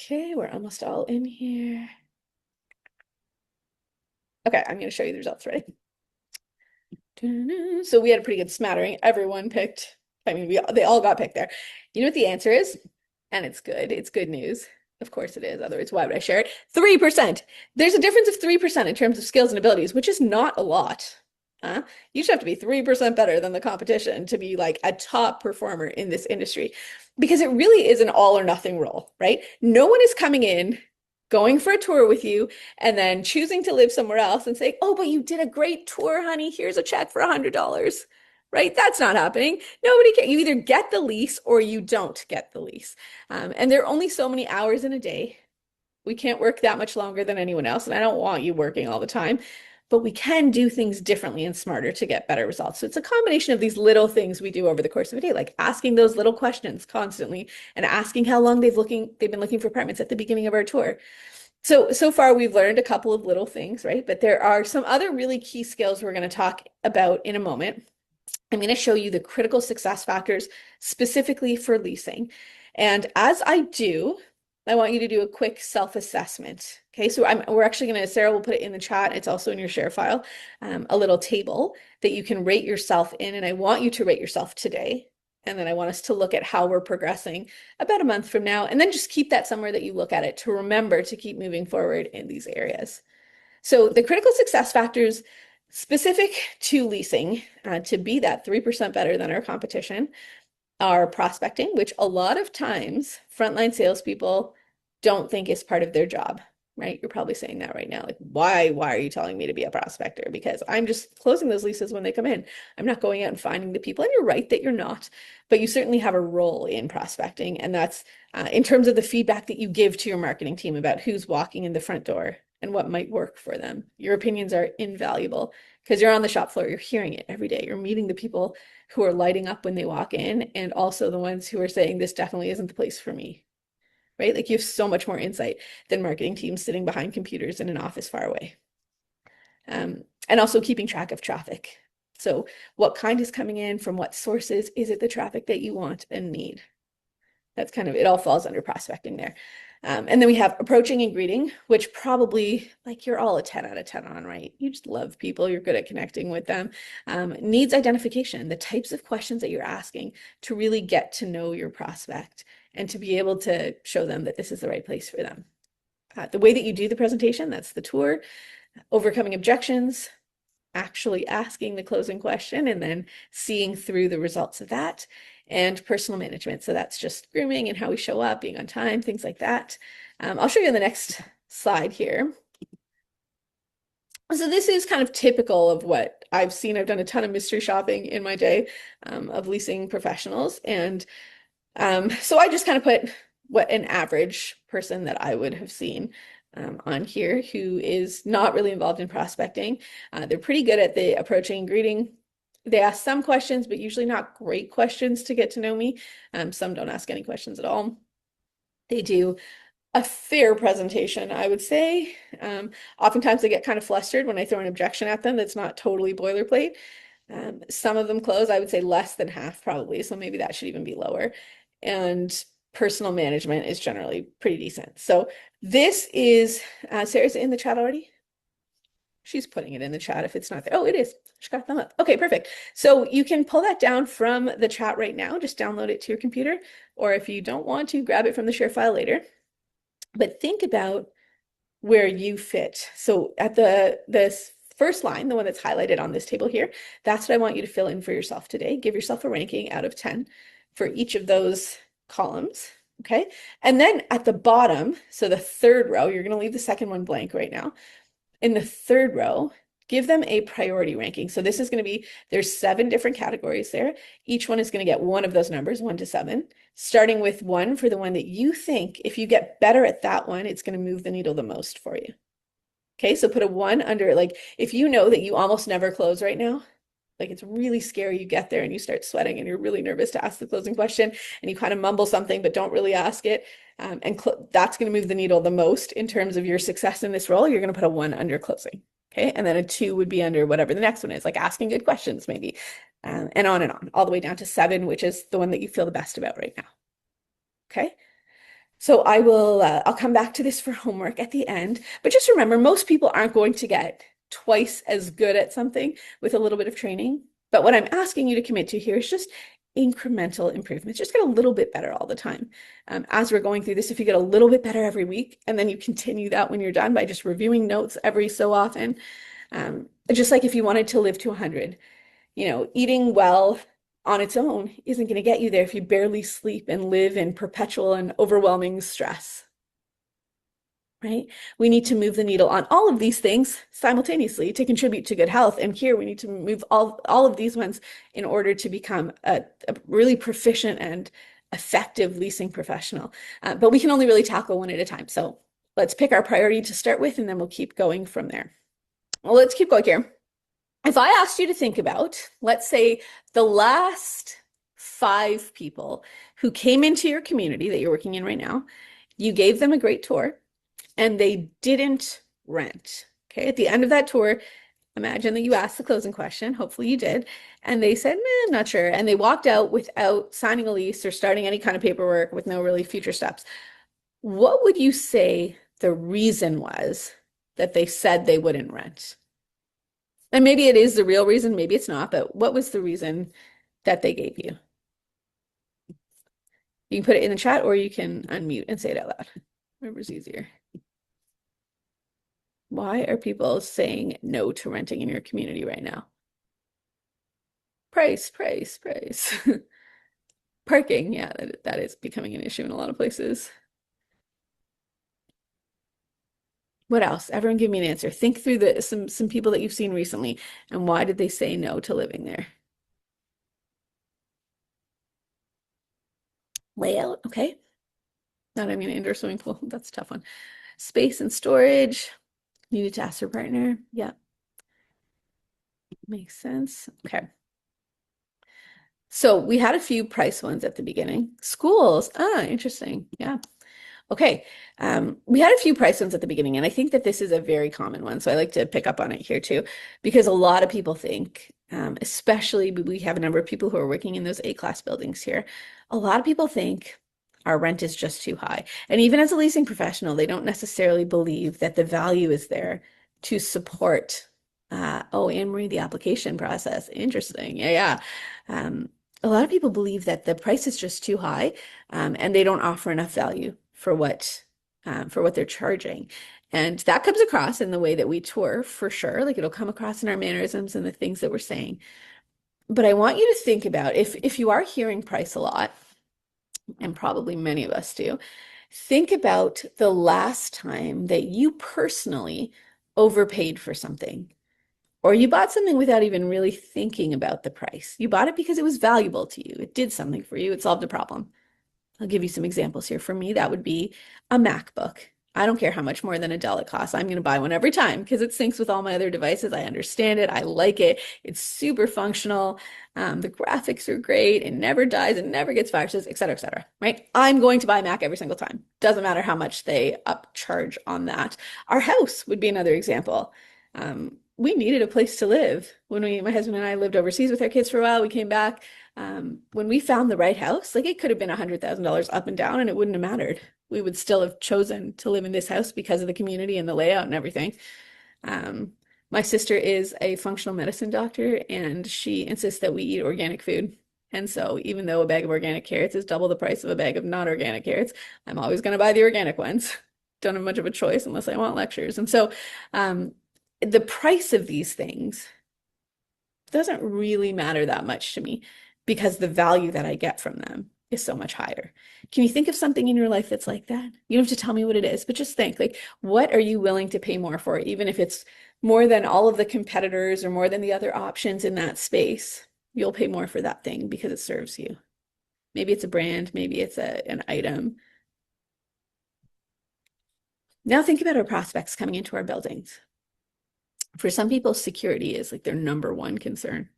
Okay, we're almost all in here. Okay, I'm going to show you the results. Ready? So we had a pretty good smattering. Everyone picked, they all got picked there. You know what the answer is? And it's good. It's good news. Of course it is. Otherwise, why would I share it? 3%. There's a difference of 3% in terms of skills and abilities, which is not a lot. You just have to be 3% better than the competition to be like a top performer in this industry, because it really is an all or nothing role, right? No one is coming in, going for a tour with you, and then choosing to live somewhere else and say, oh, but you did a great tour, honey. Here's a check for $100, right? That's not happening. Nobody can. You either get the lease or you don't get the lease. And there are only so many hours in a day. We can't work that much longer than anyone else. And I don't want you working all the time, but we can do things differently and smarter to get better results. So it's a combination of these little things we do over the course of a day, like asking those little questions constantly and asking how long they've been looking for apartments at the beginning of our tour. So far we've learned a couple of little things, right? But there are some other really key skills we're going to talk about in a moment. I'm going to show you the critical success factors specifically for leasing. And as I do, I want you to do a quick self-assessment. Okay, so we're actually going to, Sarah will put it in the chat. It's also in your share file, a little table that you can rate yourself in. And I want you to rate yourself today. And then I want us to look at how we're progressing about a month from now. And then just keep that somewhere that you look at it to remember to keep moving forward in these areas. So the critical success factors specific to leasing to be that 3% better than our competition are prospecting, which a lot of times frontline salespeople don't think is part of their job, right? You're probably saying that right now. Like, why are you telling me to be a prospector? Because I'm just closing those leases when they come in. I'm not going out and finding the people. And you're right that you're not, but you certainly have a role in prospecting. And that's in terms of the feedback that you give to your marketing team about who's walking in the front door and what might work for them. Your opinions are invaluable because you're on the shop floor. You're hearing it every day. You're meeting the people who are lighting up when they walk in, and also the ones who are saying this definitely isn't the place for me, right? Like you have so much more insight than marketing teams sitting behind computers in an office far away. And also keeping track of traffic. So what kind is coming in from what sources? Is it the traffic that you want and need? That's kind of, it all falls under prospecting there. And then we have approaching and greeting, which probably like you're all a 10 out of 10 on, right? You just love people, you're good at connecting with them. Needs identification, the types of questions that you're asking to really get to know your prospect and to be able to show them that this is the right place for them. The way that you do the presentation, that's the tour, overcoming objections, actually asking the closing question and then seeing through the results of that, and personal management. So that's just grooming and how we show up, being on time, things like that. I'll show you in the next slide here. So this is kind of typical of what I've seen. I've done a ton of mystery shopping in my day of leasing professionals. And so I just kind of put what an average person that I would have seen on here who is not really involved in prospecting. They're pretty good at the approaching and greeting. They ask some questions, but usually not great questions to get to know me. Some don't ask any questions at all. They do a fair presentation, I would say. Oftentimes they get kind of flustered when I throw an objection at them that's not totally boilerplate. Some of them close, I would say less than half probably, so maybe that should even be lower. And personal management is generally pretty decent. So this is, Sarah's in the chat already? She's putting it in the chat if it's not there. Oh, it is. She got a thumb up. Okay, perfect. So you can pull that down from the chat right now. Just download it to your computer. Or if you don't want to, grab it from the share file later. But think about where you fit. So at this first line, the one that's highlighted on this table here, that's what I want you to fill in for yourself today. Give yourself a ranking out of 10 for each of those columns. Okay. And then at the bottom, so the third row, you're going to leave the second one blank right now. In the third row, give them a priority ranking. So this is going to be, there's 7 different categories there. Each one is going to get one of those numbers, 1 to 7, starting with 1 for the one that you think if you get better at that one, it's going to move the needle the most for you. Okay, so put a 1 under, like if you know that you almost never close right now, like it's really scary, you get there and you start sweating and you're really nervous to ask the closing question and you kind of mumble something but don't really ask it. That's going to move the needle the most in terms of your success in this role. You're going to put a 1 under closing. Okay. And then a 2 would be under whatever the next one is, like asking good questions, maybe, and on, all the way down to 7, which is the one that you feel the best about right now. Okay. So I'll come back to this for homework at the end, but just remember, most people aren't going to get twice as good at something with a little bit of training. But what I'm asking you to commit to here is just incremental improvements. Just get a little bit better all the time. As we're going through this, if you get a little bit better every week, and then you continue that when you're done by just reviewing notes every so often, just like if you wanted to live to 100, eating well on its own isn't going to get you there if you barely sleep and live in perpetual and overwhelming stress. Right? We need to move the needle on all of these things simultaneously to contribute to good health. And here we need to move all of these ones in order to become a really proficient and effective leasing professional. But we can only really tackle one at a time. So let's pick our priority to start with, and then we'll keep going from there. Well, let's keep going here. If I asked you to think about, let's say, the last 5 people who came into your community that you're working in right now, you gave them a great tour, and they didn't rent. Okay, at the end of that tour, imagine that you asked the closing question, hopefully you did, and they said, I'm not sure, and they walked out without signing a lease or starting any kind of paperwork with no really future steps. What would you say the reason was that they said they wouldn't rent? And maybe it is the real reason, maybe it's not, but what was the reason that they gave you? You can put it in the chat or you can unmute and say it out loud. Whatever's easier. Why are people saying no to renting in your community right now? Price, price, price. Parking, yeah, that is becoming an issue in a lot of places. What else? Everyone give me an answer. Think through some people that you've seen recently and why did they say no to living there? Layout, okay. Not having an indoor swimming pool. That's a tough one. Space and storage. Needed to ask her partner. Yeah. Makes sense. Okay. So we had a few price ones at the beginning. Schools. Interesting. Yeah. Okay. We had a few price ones at the beginning, and I think that this is a very common one. So I like to pick up on it here too, because a lot of people think, especially we have a number of people who are working in those A-class buildings here. A lot of people think our rent is just too high. And even as a leasing professional, they don't necessarily believe that the value is there to support, oh, Anne-Marie, the application process. Interesting. Yeah. A lot of people believe that the price is just too high, and they don't offer enough value for what they're charging. And that comes across in the way that we tour for sure. Like it'll come across in our mannerisms and the things that we're saying. But I want you to think about if you are hearing price a lot, and probably many of us do, think about the last time that you personally overpaid for something. Or you bought something without even really thinking about the price. You bought it because it was valuable to you. It did something for you. It solved a problem. I'll give you some examples here. For me, that would be a MacBook. I don't care how much more than a Dell it costs. I'm going to buy one every time because it syncs with all my other devices. I understand it. I like it. It's super functional. The graphics are great. It never dies. It never gets viruses, et cetera, right? I'm going to buy a Mac every single time. Doesn't matter how much they upcharge on that. Our house would be another example. We needed a place to live. When my husband and I lived overseas with our kids for a while, we came back. When we found the right house, like it could have been $100,000 up and down and it wouldn't have mattered. We would still have chosen to live in this house because of the community and the layout and everything. My sister is a functional medicine doctor and she insists that we eat organic food. And so even though a bag of organic carrots is double the price of a bag of non-organic carrots, I'm always going to buy the organic ones. Don't have much of a choice unless I want lectures. And so the price of these things doesn't really matter that much to me because the value that I get from them is so much higher. Can you think of something in your life that's like that? You don't have to tell me what it is, but just think like, what are you willing to pay more for, even if it's more than all of the competitors or more than the other options in that space? You'll pay more for that thing because it serves you. Maybe it's a brand, maybe it's an item. Now think about our prospects coming into our buildings. For some people, security is like their number one concern.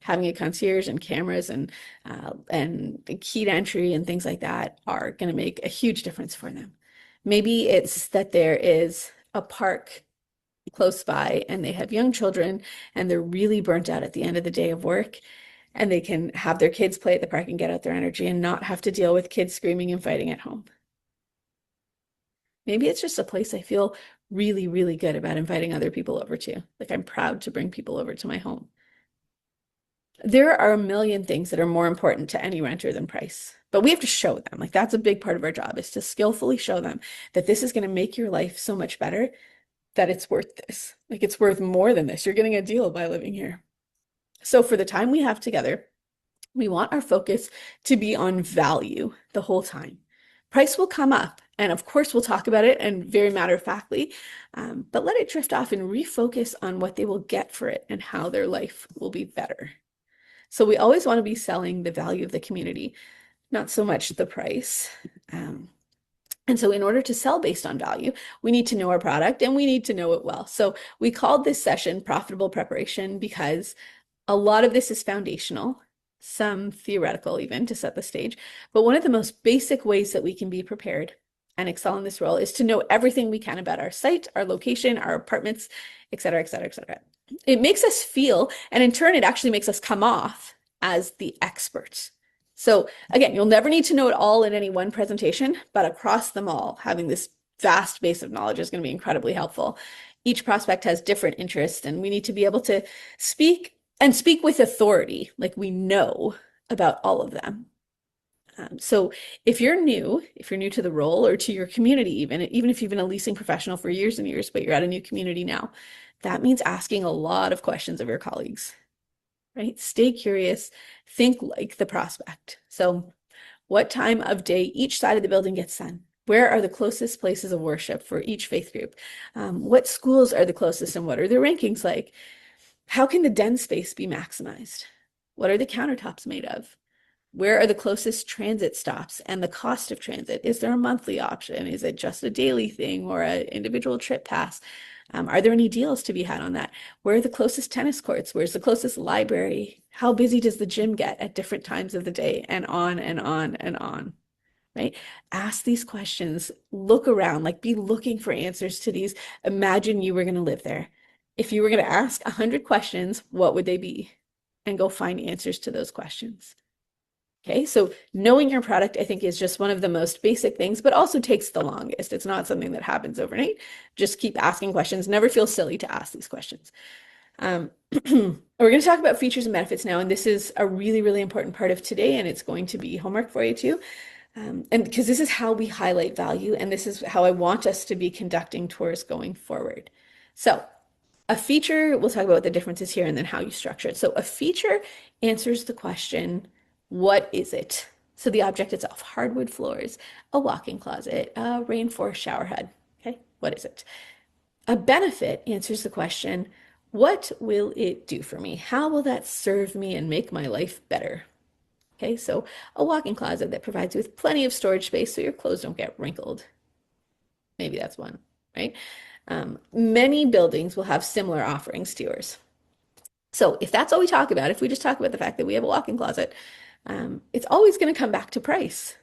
Having a concierge and cameras and keyed entry and things like that are going to make a huge difference for them. Maybe it's that there is a park close by and they have young children and they're really burnt out at the end of the day of work and they can have their kids play at the park and get out their energy and not have to deal with kids screaming and fighting at home. Maybe it's just a place I feel really, really good about inviting other people over to. Like I'm proud to bring people over to my home. There are a million things that are more important to any renter than price, but we have to show them. Like that's a big part of our job is to skillfully show them that this is going to make your life so much better that it's worth this. Like it's worth more than this. You're getting a deal by living here. So for the time we have together, we want our focus to be on value the whole time. Price will come up, and of course, we'll talk about it and very matter-of-factly, but let it drift off and refocus on what they will get for it and how their life will be better. So we always want to be selling the value of the community, not so much the price. And so in order to sell based on value, we need to know our product and we need to know it well. So we called this session Profitable Preparation because a lot of this is foundational, some theoretical even to set the stage. But one of the most basic ways that we can be prepared and excel in this role is to know everything we can about our site, our location, our apartments, et cetera, et cetera, et cetera. It makes us feel, and in turn, it actually makes us come off as the experts. So again, you'll never need to know it all in any one presentation, but across them all, having this vast base of knowledge is going to be incredibly helpful. Each prospect has different interests, and we need to be able to speak and speak with authority, like we know about all of them. So if you're new to the role or to your community, even if you've been a leasing professional for years and years, but you're at a new community now, that means asking a lot of questions of your colleagues, right? Stay curious, think like the prospect. So what time of day each side of the building gets sun? Where are the closest places of worship for each faith group? What schools are the closest and what are their rankings like? How can the den space be maximized? What are the countertops made of? Where are the closest transit stops and the cost of transit? Is there a monthly option? Is it just a daily thing or an individual trip pass? Are there any deals to be had on that? Where are the closest tennis courts? Where's the closest library? How busy does the gym get at different times of the day? And on and on and on, right? Ask these questions, look around, like be looking for answers to these. Imagine you were going to live there. If you were going to ask 100 questions, what would they be? And go find answers to those questions. Okay, so knowing your product, I think, is just one of the most basic things, but also takes the longest. It's not something that happens overnight. Just keep asking questions. Never feel silly to ask these questions. We're going to talk about features and benefits now, and this is a really, really important part of today, and it's going to be homework for you too. And because this is how we highlight value, and this is how I want us to be conducting tours going forward. So a feature, we'll talk about what the difference is here and then how you structure it. So a feature answers the question, what is it? So the object itself, hardwood floors, a walk-in closet, a rainforest shower head. Okay, what is it? A benefit answers the question, what will it do for me? How will that serve me and make my life better? Okay, so a walk-in closet that provides you with plenty of storage space so your clothes don't get wrinkled. Maybe that's one, right? Many buildings will have similar offerings to yours. So if that's all we talk about, if we just talk about the fact that we have a walk-in closet, it's always going to come back to price,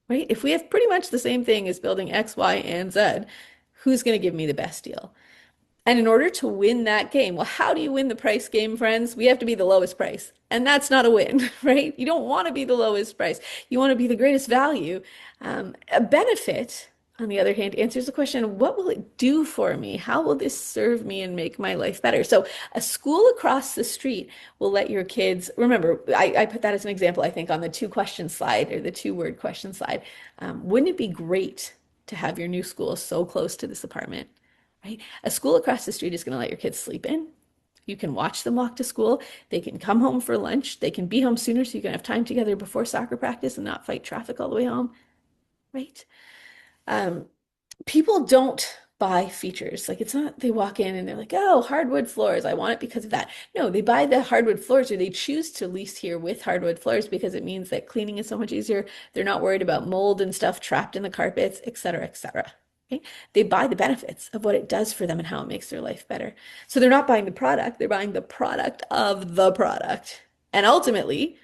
right? If we have pretty much the same thing as building X, Y, and Z, who's going to give me the best deal? And in order to win that game, well, how do you win the price game, friends? We have to be the lowest price. And that's not a win, right? You don't want to be the lowest price. You want to be the greatest value. A benefit, on the other hand, answers the question, what will it do for me? How will this serve me and make my life better? So a school across the street will let your kids, remember, I put that as an example, I think, on the 2-question slide or the 2-word question slide. Wouldn't it be great to have your new school so close to this apartment? Right? A school across the street is going to let your kids sleep in. You can watch them walk to school. They can come home for lunch. They can be home sooner so you can have time together before soccer practice and not fight traffic all the way home, right? People don't buy features. Like it's not, they walk in and they're like, oh, hardwood floors. I want it because of that. No, they buy the hardwood floors or they choose to lease here with hardwood floors because it means that cleaning is so much easier. They're not worried about mold and stuff trapped in the carpets, et cetera, et cetera. Okay? They buy the benefits of what it does for them and how it makes their life better. So they're not buying the product, they're buying the product of the product. And ultimately,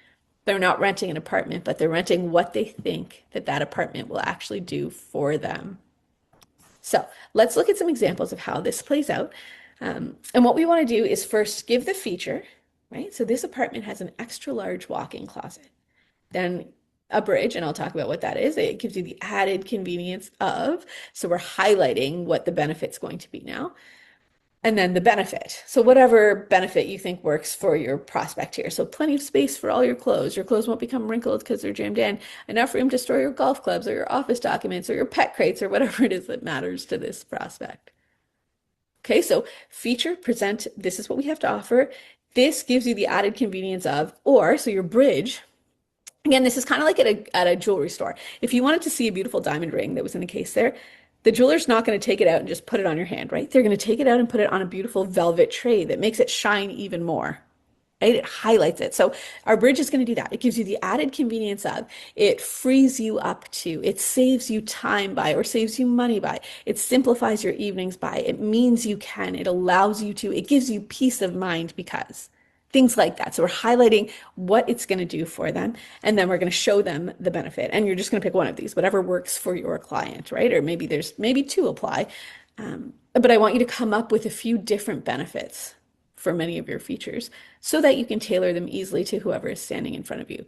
they're not renting an apartment, but they're renting what they think that that apartment will actually do for them. So let's look at some examples of how this plays out. And what we want to do is first give the feature, right? So this apartment has an extra large walk-in closet. Then a bridge, and I'll talk about what that is. It gives you the added convenience of, so we're highlighting what the benefit's going to be now. And then the benefit. So whatever benefit you think works for your prospect here. So plenty of space for all your clothes. Your clothes won't become wrinkled because they're jammed in. Enough room to store your golf clubs or your office documents or your pet crates or whatever it is that matters to this prospect. Okay, so feature, present, this is what we have to offer. This gives you the added convenience of, or, so your bridge. Again, this is kind of like at a jewelry store. If you wanted to see a beautiful diamond ring that was in the case there, the jeweler's not going to take it out and just put it on your hand, right? They're going to take it out and put it on a beautiful velvet tray that makes it shine even more, right? It highlights it. So our bridge is going to do that. It gives you the added convenience of, it frees you up to, it saves you time by, or saves you money by, it simplifies your evenings by, it means you can, it allows you to, it gives you peace of mind because. Things like that. So we're highlighting what it's going to do for them, and then we're going to show them the benefit. And you're just going to pick one of these, whatever works for your client, right? Or maybe 2 apply. But I want you to come up with a few different benefits for many of your features so that you can tailor them easily to whoever is standing in front of you.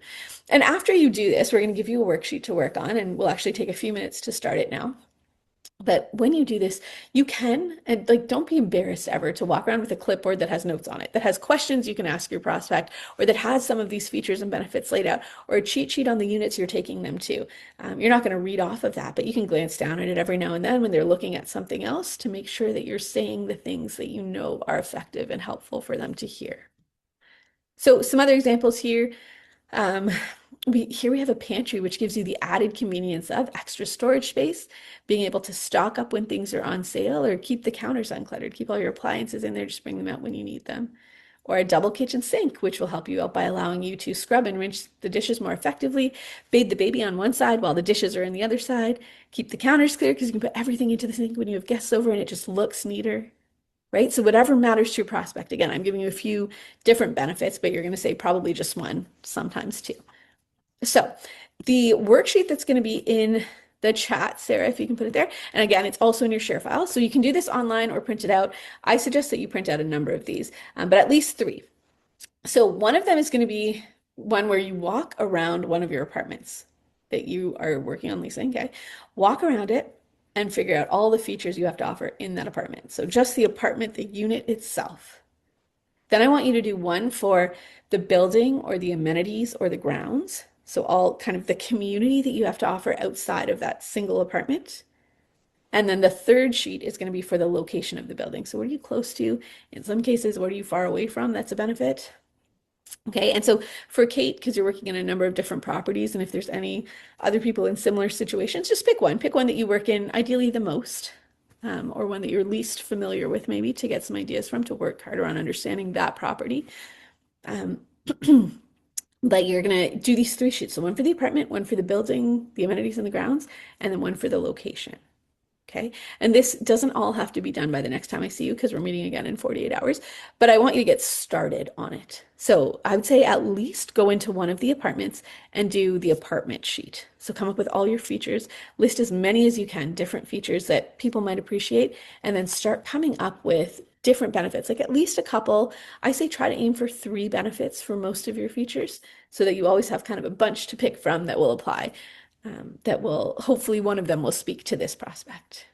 And after you do this, we're going to give you a worksheet to work on, and we'll actually take a few minutes to start it now. But when you do this, you can, and like, don't be embarrassed ever to walk around with a clipboard that has notes on it, that has questions you can ask your prospect, or that has some of these features and benefits laid out, or a cheat sheet on the units you're taking them to. You're not going to read off of that, but you can glance down at it every now and then when they're looking at something else to make sure that you're saying the things that you know are effective and helpful for them to hear. So some other examples here. Um, here we have a pantry, which gives you the added convenience of extra storage space, being able to stock up when things are on sale, or keep the counters uncluttered, keep all your appliances in there, just bring them out when you need them. Or a double kitchen sink, which will help you out by allowing you to scrub and rinse the dishes more effectively, bathe the baby on one side while the dishes are on the other side, keep the counters clear because you can put everything into the sink when you have guests over and it just looks neater. Right? So whatever matters to your prospect. Again, I'm giving you a few different benefits, but you're going to say probably just one, sometimes two. So the worksheet that's going to be in the chat, Sarah, if you can put it there. And again, it's also in your share file. So you can do this online or print it out. I suggest that you print out a number of these, but at least three. So one of them is going to be one where you walk around one of your apartments that you are working on leasing. Okay. Walk around it and figure out all the features you have to offer in that apartment. So just the apartment, the unit itself. Then I want you to do one for the building or the amenities or the grounds. So all kind of the community that you have to offer outside of that single apartment. And then the third sheet is going to be for the location of the building. So what are you close to? In some cases, what are you far away from? That's a benefit. Okay, and so for Kate, because you're working in a number of different properties, and if there's any other people in similar situations, just pick one. Pick one that you work in ideally the most, or one that you're least familiar with, maybe to get some ideas from to work harder on understanding that property. But you're going to do these three sheets. So one for the apartment, one for the building, the amenities and the grounds, and then one for the location. Okay. And this doesn't all have to be done by the next time I see you because we're meeting again in 48 hours, but I want you to get started on it. So I would say at least go into one of the apartments and do the apartment sheet. So come up with all your features, list as many as you can, different features that people might appreciate, and then start coming up with different benefits, like at least a couple. I say try to aim for 3 benefits for most of your features so that you always have kind of a bunch to pick from that will apply. That will, hopefully one of them will speak to this prospect.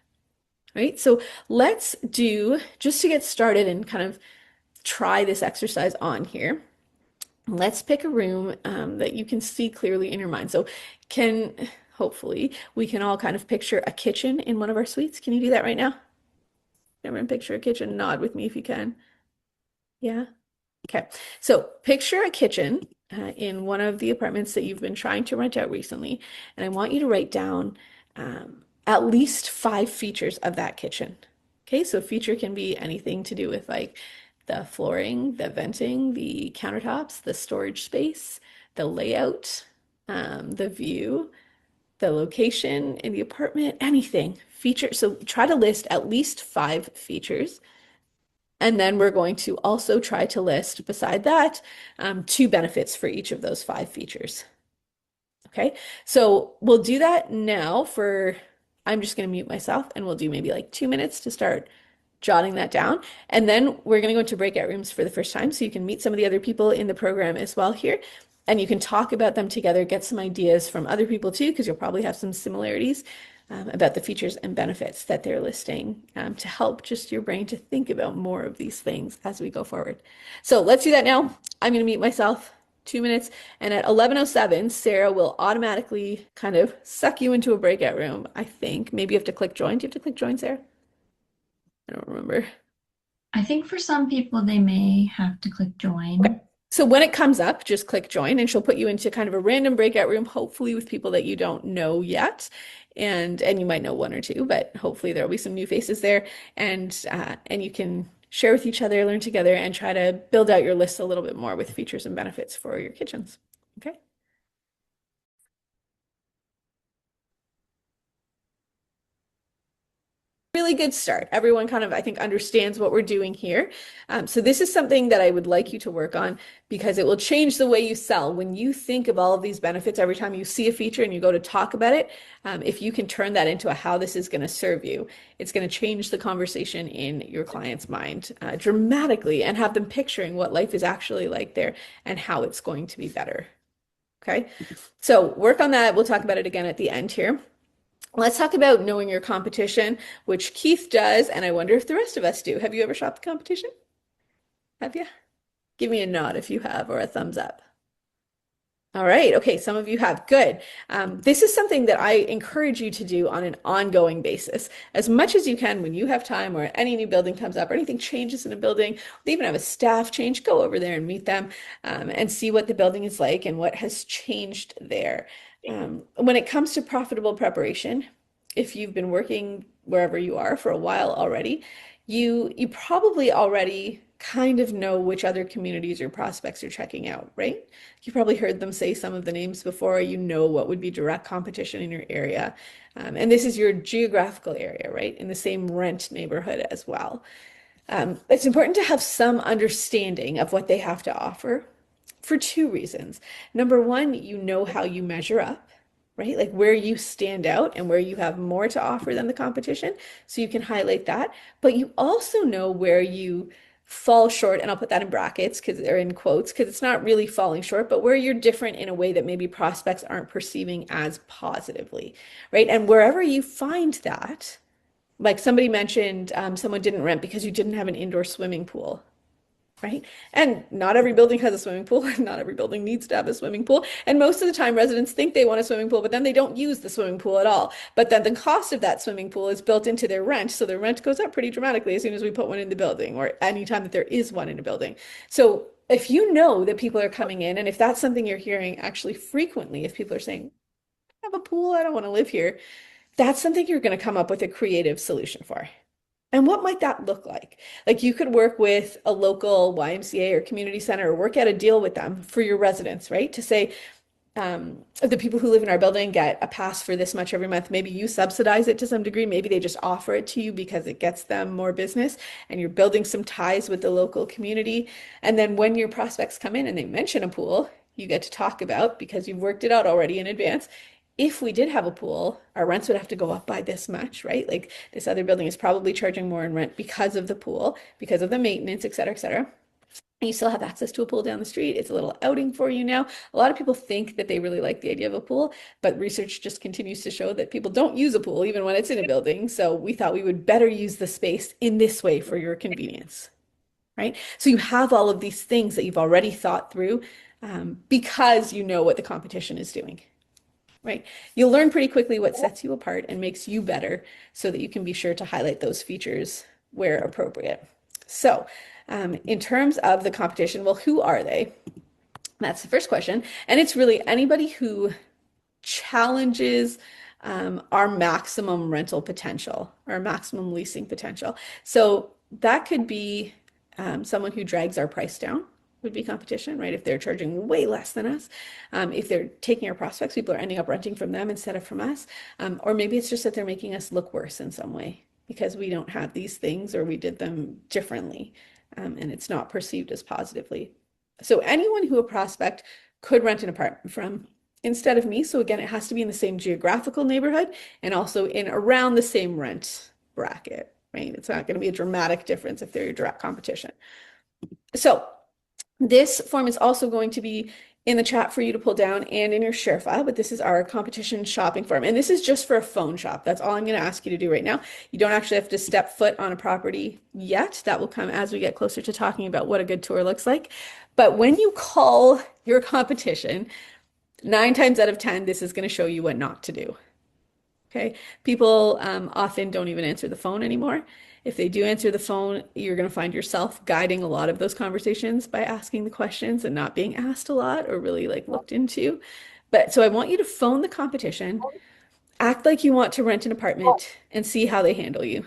Right? So let's do, just to get started and kind of try this exercise on here, let's pick a room that you can see clearly in your mind. So hopefully we can all kind of picture a kitchen in one of our suites. Can you do that right now? Everyone picture a kitchen, nod with me if you can. Yeah. Okay, so picture a kitchen in one of the apartments that you've been trying to rent out recently, and I want you to write down at least 5 features of that kitchen. Okay, so feature can be anything to do with like the flooring, the venting, the countertops, the storage space, the layout, the view, the location in the apartment, anything. Feature. So try to list at least 5 features. And then we're going to also try to list, beside that, 2 benefits for each of those 5 features. Okay, so we'll do that now I'm just going to mute myself and we'll do maybe like 2 minutes to start jotting that down. And then we're going to go into breakout rooms for the first time so you can meet some of the other people in the program as well here. And you can talk about them together, get some ideas from other people too, because you'll probably have some similarities about the features and benefits that they're listing to help just your brain to think about more of these things as we go forward. So let's do that now. I'm going to mute myself. 2 minutes, and at 11:07, Sarah will automatically kind of suck you into a breakout room, I think. Maybe you have to click join. Do you have to click join, Sarah? I don't remember. I think for some people, they may have to click Okay. join. So when it comes up, just click join and she'll put you into kind of a random breakout room, hopefully with people that you don't know yet. And you might know one or two, but hopefully there'll be some new faces there, and you can share with each other, learn together, and try to build out your list a little bit more with features and benefits for your kitchens. Okay. really good start. Everyone kind of, I think, understands what we're doing here. So this is something that I would like you to work on because it will change the way you sell. When you think of all of these benefits every time you see a feature and you go to talk about it, if you can turn that into a how this is going to serve you, it's going to change the conversation in your client's mind dramatically and have them picturing what life is actually like there and how it's going to be better. Okay, so work on that. We'll talk about it again at the end here. Let's talk about knowing your competition, which Keith does, and I wonder if the rest of us do. Have you ever shopped the competition? Have you? Give me a nod if you have, or a thumbs up. All right. Okay. Some of you have. Good. This is something that I encourage you to do on an ongoing basis, as much as you can when you have time or any new building comes up or anything changes in a building, they even have a staff change, go over there and meet them and see what the building is like and what has changed there. When it comes to profitable preparation, if you've been working wherever you are for a while already, you probably already kind of know which other communities your prospects are checking out, right? You probably heard them say some of the names before. You know what would be direct competition in your area. And this is your geographical area, right? In the same rent neighborhood as well. It's important to have some understanding of what they have to offer for two reasons. Number one, you know how you measure up, right? Like where you stand out and where you have more to offer than the competition. So you can highlight that. But you also know where you fall short, and I'll put that in brackets because they're in quotes because it's not really falling short, but where you're different in a way that maybe prospects aren't perceiving as positively, right? And wherever you find that, like somebody mentioned, someone didn't rent because you didn't have an indoor swimming pool, right? And not every building has a swimming pool. Not every building needs to have a swimming pool. And most of the time, residents think they want a swimming pool, but then they don't use the swimming pool at all. But then the cost of that swimming pool is built into their rent. So their rent goes up pretty dramatically as soon as we put one in the building or anytime that there is one in a building. So if you know that people are coming in, and if that's something you're hearing actually frequently, if people are saying, I have a pool, I don't want to live here, that's something you're going to come up with a creative solution for. And what might that look like? Like you could work with a local YMCA or community center or work out a deal with them for your residents, right? To say, the people who live in our building get a pass for this much every month. Maybe you subsidize it to some degree. Maybe they just offer it to you because it gets them more business and you're building some ties with the local community. And then when your prospects come in and they mention a pool, you get to talk about because you've worked it out already in advance. If we did have a pool, our rents would have to go up by this much, right? Like this other building is probably charging more in rent because of the pool, because of the maintenance, et cetera, et cetera. And you still have access to a pool down the street. It's a little outing for you now. A lot of people think that they really like the idea of a pool, but research just continues to show that people don't use a pool even when it's in a building. So we thought we would better use the space in this way for your convenience, right? So you have all of these things that you've already thought through because you know what the competition is doing. Right. You'll learn pretty quickly what sets you apart and makes you better so that you can be sure to highlight those features where appropriate. So, in terms of the competition, well, who are they? That's the first question. And it's really anybody who challenges our maximum rental potential, our maximum leasing potential. So that could be someone who drags our price down would be competition, right? If they're charging way less than us, if they're taking our prospects, people are ending up renting from them instead of from us, or maybe it's just that they're making us look worse in some way because we don't have these things or we did them differently, and it's not perceived as positively. So anyone who a prospect could rent an apartment from instead of me. So again, it has to be in the same geographical neighborhood and also in around the same rent bracket, right? It's not going to be a dramatic difference if they're your direct competition. So this form is also going to be in the chat for you to pull down and in your share file, but this is our competition shopping form. And this is just for a phone shop. That's all I'm going to ask you to do right now. You don't actually have to step foot on a property yet. That will come as we get closer to talking about what a good tour looks like. But when you call your competition, 9 times out of 10, this is going to show you what not to do. Okay. People often don't even answer the phone anymore. If they do answer the phone, you're going to find yourself guiding a lot of those conversations by asking the questions and not being asked a lot or really like looked into. But so I want you to phone the competition, act like you want to rent an apartment and see how they handle you.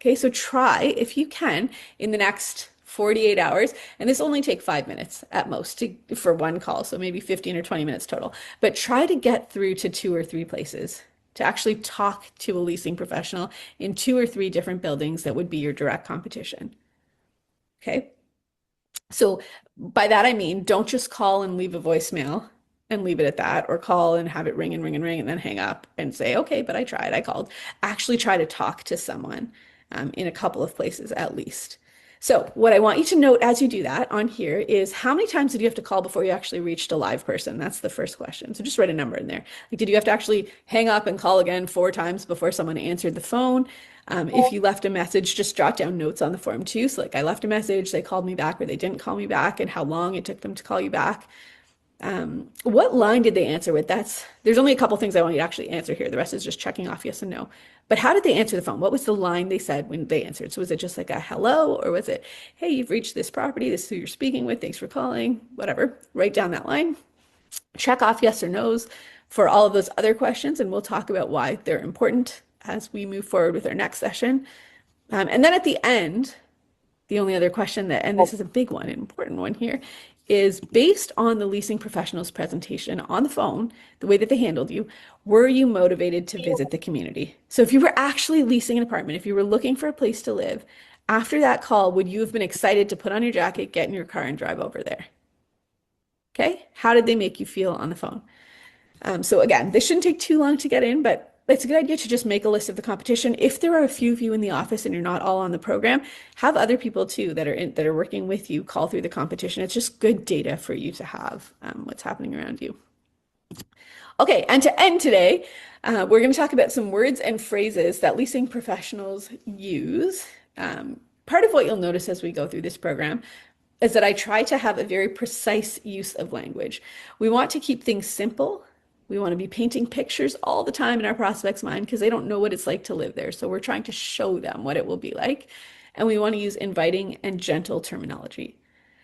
Okay, so try if you can in the next 48 hours, and this only take 5 minutes at most for one call, so maybe 15 or 20 minutes total. But try to get through to 2 or 3 places to actually talk to a leasing professional in 2 or 3 different buildings that would be your direct competition. Okay. So by that I mean don't just call and leave a voicemail and leave it at that, or call and have it ring and ring and ring and then hang up and say, okay, but I tried, I called. Actually try to talk to someone in a couple of places at least. So what I want you to note as you do that on here is how many times did you have to call before you actually reached a live person? That's the first question. So just write a number in there. Like, did you have to actually hang up and call again 4 times before someone answered the phone? If you left a message, just jot down notes on the form too. So like I left a message, they called me back or they didn't call me back, and how long it took them to call you back. What line did they answer with? There's only a couple things I want you to actually answer here. The rest is just checking off yes and no. But how did they answer the phone? What was the line they said when they answered? So was it just like a hello, or was it, hey, you've reached this property, this is who you're speaking with, thanks for calling, whatever. Write down that line. Check off yes or no's for all of those other questions, and we'll talk about why they're important as we move forward with our next session. And then at the end, the only other question that, and this is a big one, an important one here, is based on the leasing professional's presentation on the phone, the way that they handled you, were you motivated to visit the community? So if you were actually leasing an apartment, if you were looking for a place to live, after that call, would you have been excited to put on your jacket, get in your car, and drive over there? Okay, how did they make you feel on the phone? So again, this shouldn't take too long to get in, but it's a good idea to just make a list of the competition. If there are a few of you in the office and you're not all on the program, have other people too that are working with you call through the competition. It's just good data for you to have what's happening around you. Okay, and to end today, we're going to talk about some words and phrases that leasing professionals use. Part of what you'll notice as we go through this program is that I try to have a very precise use of language. We want to keep things simple. We want to be painting pictures all the time in our prospects' mind because they don't know what it's like to live there. So we're trying to show them what it will be like. And we want to use inviting and gentle terminology.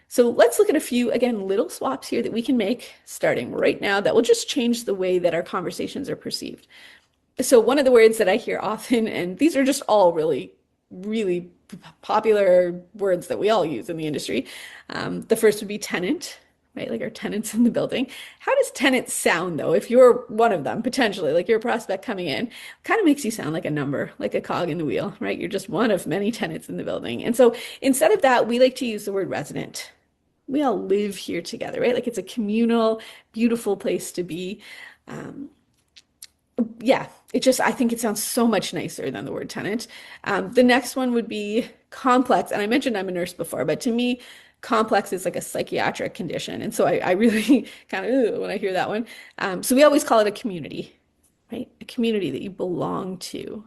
So let's look at a few, again, little swaps here that we can make starting right now that will just change the way that our conversations are perceived. So one of the words that I hear often, and these are just all really, really popular words that we all use in the industry. The first would be tenant, right? Like our tenants in the building. How does tenant sound though? If you're one of them, potentially, like you're a prospect coming in, kind of makes you sound like a number, like a cog in the wheel, right? You're just one of many tenants in the building. And so instead of that, we like to use the word resident. We all live here together, right? Like it's a communal, beautiful place to be. Yeah, I think it sounds so much nicer than the word tenant. The next one would be complex. And I mentioned I'm a nurse before, but to me, complex is like a psychiatric condition. And so I really kind of, when I hear that one. So we always call it a community, right? A community that you belong to.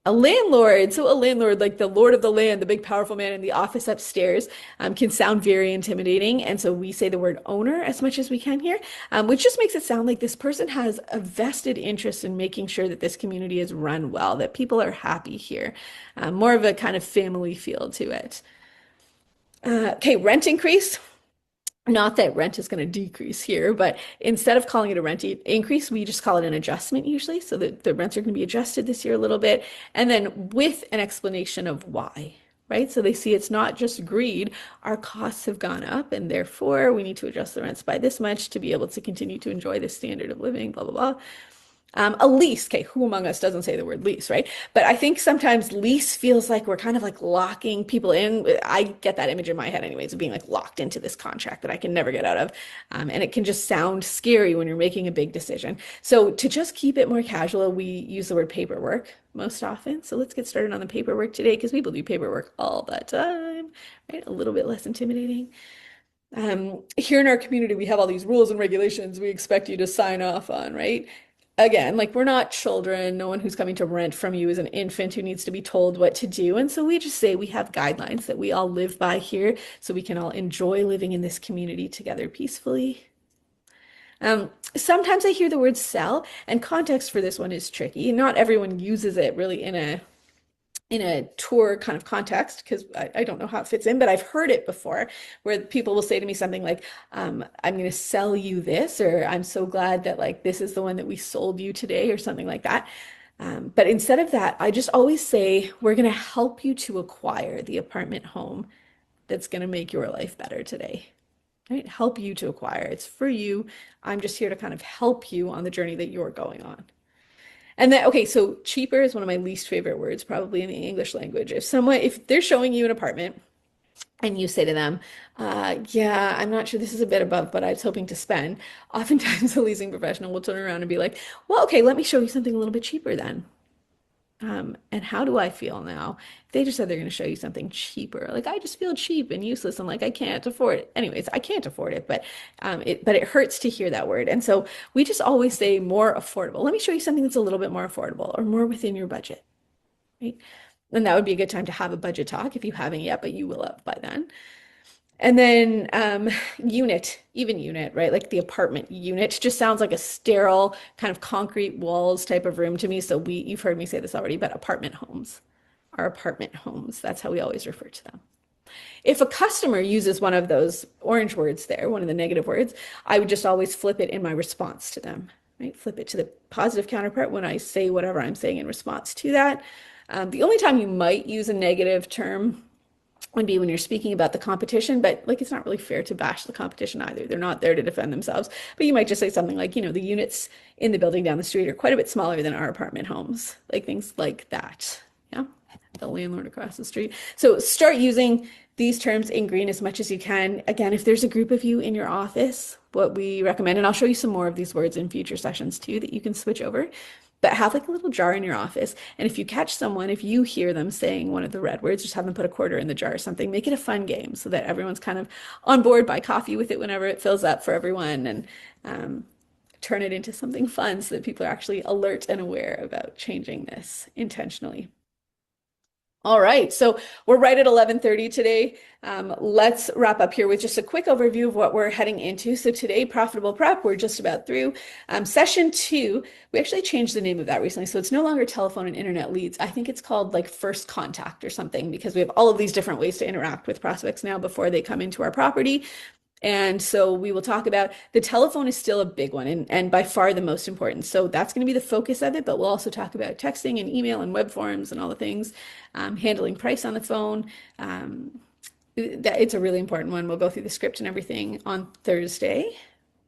A landlord, so a landlord, like the lord of the land, the big powerful man in the office upstairs, can sound very intimidating. And so we say the word owner as much as we can here, which just makes it sound like this person has a vested interest in making sure that this community is run well, that people are happy here. More of a kind of family feel to it. Okay, rent increase. Not that rent is going to decrease here, but instead of calling it a rent increase, we just call it an adjustment usually. So that the rents are going to be adjusted this year a little bit. And then with an explanation of why, right? So they see it's not just greed. Our costs have gone up and therefore we need to adjust the rents by this much to be able to continue to enjoy this standard of living, blah, blah, blah. A lease, okay, who among us doesn't say the word lease, right? But I think sometimes lease feels like we're kind of like locking people in. I get that image in my head anyways, of being like locked into this contract that I can never get out of. And it can just sound scary when you're making a big decision. So to just keep it more casual, we use the word paperwork most often. So let's get started on the paperwork today because people do paperwork all the time, right? A little bit less intimidating. Here in our community, we have all these rules and regulations we expect you to sign off on, right? Again, like we're not children. No one who's coming to rent from you is an infant who needs to be told what to do. And so we just say we have guidelines that we all live by here so we can all enjoy living in this community together peacefully. Sometimes I hear the word sell, and context for this one is tricky. Not everyone uses it really in a tour kind of context because I don't know how it fits in, but I've heard it before where people will say to me something like, I'm going to sell you this, or I'm so glad that like this is the one that we sold you today, or something like that. But instead of that, I just always say, we're going to help you to acquire the apartment home that's going to make your life better today. Right? Help you to acquire. It's for you. I'm just here to kind of help you on the journey that you're going on. And then, okay, so cheaper is one of my least favorite words probably in the English language. If they're showing you an apartment and you say to them, yeah, I'm not sure, this is a bit above what I was hoping to spend, oftentimes a leasing professional will turn around and be like, well, okay, let me show you something a little bit cheaper then. And how do I feel now? If they just said they're going to show you something cheaper, like I just feel cheap and useless and like I can't afford it. Anyways, I can't afford it, but it hurts to hear that word. And so we just always say more affordable. Let me show you something that's a little bit more affordable or more within your budget, right? And that would be a good time to have a budget talk if you haven't yet, but you will have by then. And then even unit, right? Like the apartment unit just sounds like a sterile kind of concrete walls type of room to me. So you've heard me say this already, but apartment homes are apartment homes. That's how we always refer to them. If a customer uses one of those orange words there, one of the negative words, I would just always flip it in my response to them, right? Flip it to the positive counterpart when I say whatever I'm saying in response to that. The only time you might use a negative term would be when you're speaking about the competition, but like it's not really fair to bash the competition either. They're not there to defend themselves. But you might just say something like, the units in the building down the street are quite a bit smaller than our apartment homes, like things like that. Yeah, the landlord across the street. So start using these terms in green as much as you can. Again, if there's a group of you in your office, what we recommend, and I'll show you some more of these words in future sessions too that you can switch over, but have like a little jar in your office. And if you catch someone, if you hear them saying one of the red words, just have them put a quarter in the jar or something. Make it a fun game so that everyone's kind of on board. Buy coffee with it whenever it fills up for everyone, and turn it into something fun so that people are actually alert and aware about changing this intentionally. All right, so we're right at 11:30 today. Let's wrap up here with just a quick overview of what we're heading into. So today, Profitable Prep, we're just about through. Session 2, we actually changed the name of that recently. So it's no longer telephone and internet leads. I think it's called like first contact or something, because we have all of these different ways to interact with prospects now before they come into our property. And so we will talk about the telephone is still a big one and by far the most important. So that's going to be the focus of it, but we'll also talk about texting and email and web forms and all the things, handling price on the phone. It's a really important one. We'll go through the script and everything on Thursday.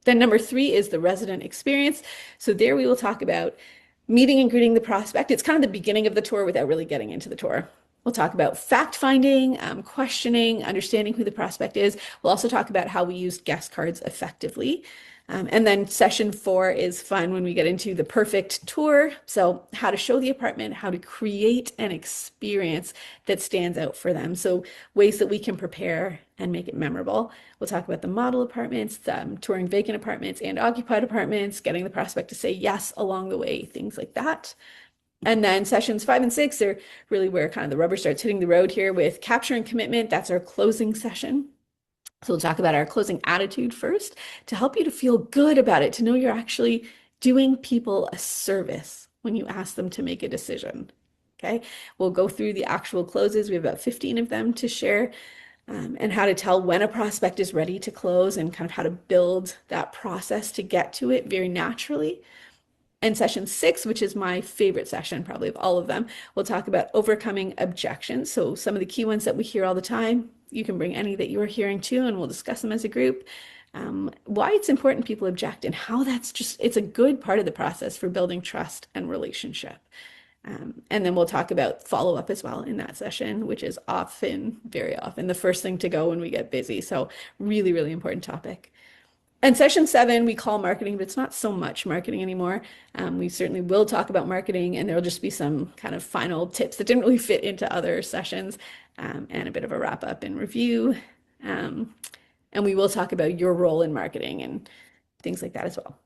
Then number 3 is the resident experience. So there we will talk about meeting and greeting the prospect. It's kind of the beginning of the tour without really getting into the tour. We'll talk about fact finding, questioning, understanding who the prospect is. We'll also talk about how we use guest cards effectively. And then session 4 is fun when we get into the perfect tour. So how to show the apartment, how to create an experience that stands out for them. So ways that we can prepare and make it memorable. We'll talk about the model apartments, touring vacant apartments and occupied apartments, getting the prospect to say yes along the way, things like that. And then sessions 5 and 6 are really where kind of the rubber starts hitting the road here with capture and commitment. That's our closing session. So we'll talk about our closing attitude first to help you to feel good about it, to know you're actually doing people a service when you ask them to make a decision. Okay, we'll go through the actual closes. We have about 15 of them to share, and how to tell when a prospect is ready to close and kind of how to build that process to get to it very naturally. And session 6, which is my favorite session, probably of all of them, we'll talk about overcoming objections. So some of the key ones that we hear all the time, you can bring any that you're hearing too, and we'll discuss them as a group. Why it's important people object and how it's a good part of the process for building trust and relationship. And then we'll talk about follow-up as well in that session, which is very often, the first thing to go when we get busy. So really, really important topic. And session 7, we call marketing, but it's not so much marketing anymore. We certainly will talk about marketing, and there'll just be some kind of final tips that didn't really fit into other sessions, and a bit of a wrap up and review. And we will talk about your role in marketing and things like that as well.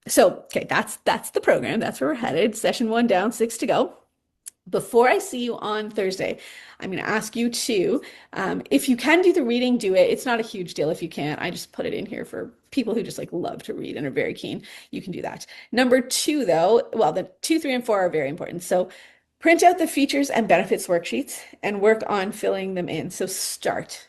So, okay, that's the program. That's where we're headed. Session 1 down, 6 to go. Before I see you on Thursday, I'm going to ask you to, if you can do the reading, do it. It's not a huge deal if you can't. I just put it in here for people who just like love to read and are very keen. You can do that. Number 2, though, well, the 2, 3, and 4 are very important. So print out the features and benefits worksheets and work on filling them in. So start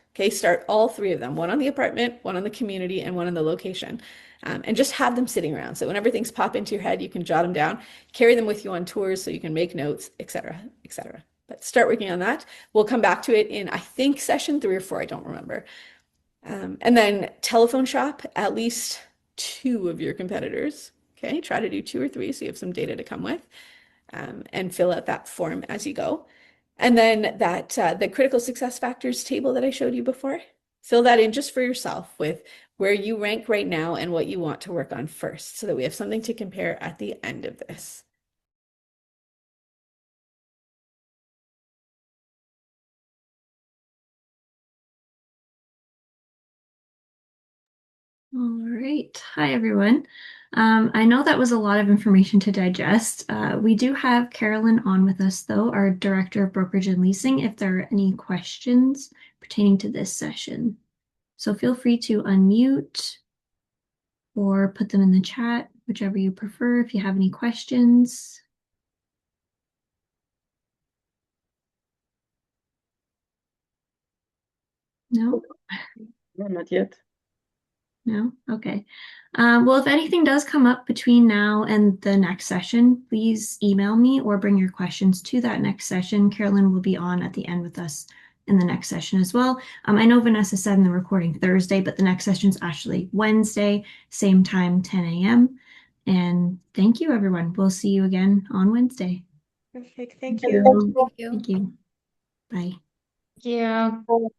all 3 of them, one on the apartment, one on the community, and one on the location. And just have them sitting around. So whenever things pop into your head, you can jot them down, carry them with you on tours so you can make notes, etc., etc. But start working on that. We'll come back to it in, I think, session 3 or 4, I don't remember. And then telephone shop at least 2 of your competitors. Okay, try to do 2 or 3 so you have some data to come with. and fill out that form as you go. And then that the critical success factors table that I showed you before, fill that in just for yourself with where you rank right now and what you want to work on first so that we have something to compare at the end of this. All right. Hi, everyone. I know that was a lot of information to digest. We do have Carolyn on with us, though, our Director of Brokerage and Leasing, if there are any questions pertaining to this session. So feel free to unmute or put them in the chat, whichever you prefer, if you have any questions. No? No, not yet. No? Okay. Well, if anything does come up between now and the next session, please email me or bring your questions to that next session. Carolyn will be on at the end with us in the next session as well. I know Vanessa said in the recording Thursday, but the next session is actually Wednesday, same time, 10 a.m. And thank you, everyone. We'll see you again on Wednesday. Perfect. Thank Thank you. you. Thank you. Thank you. Bye. Thank you.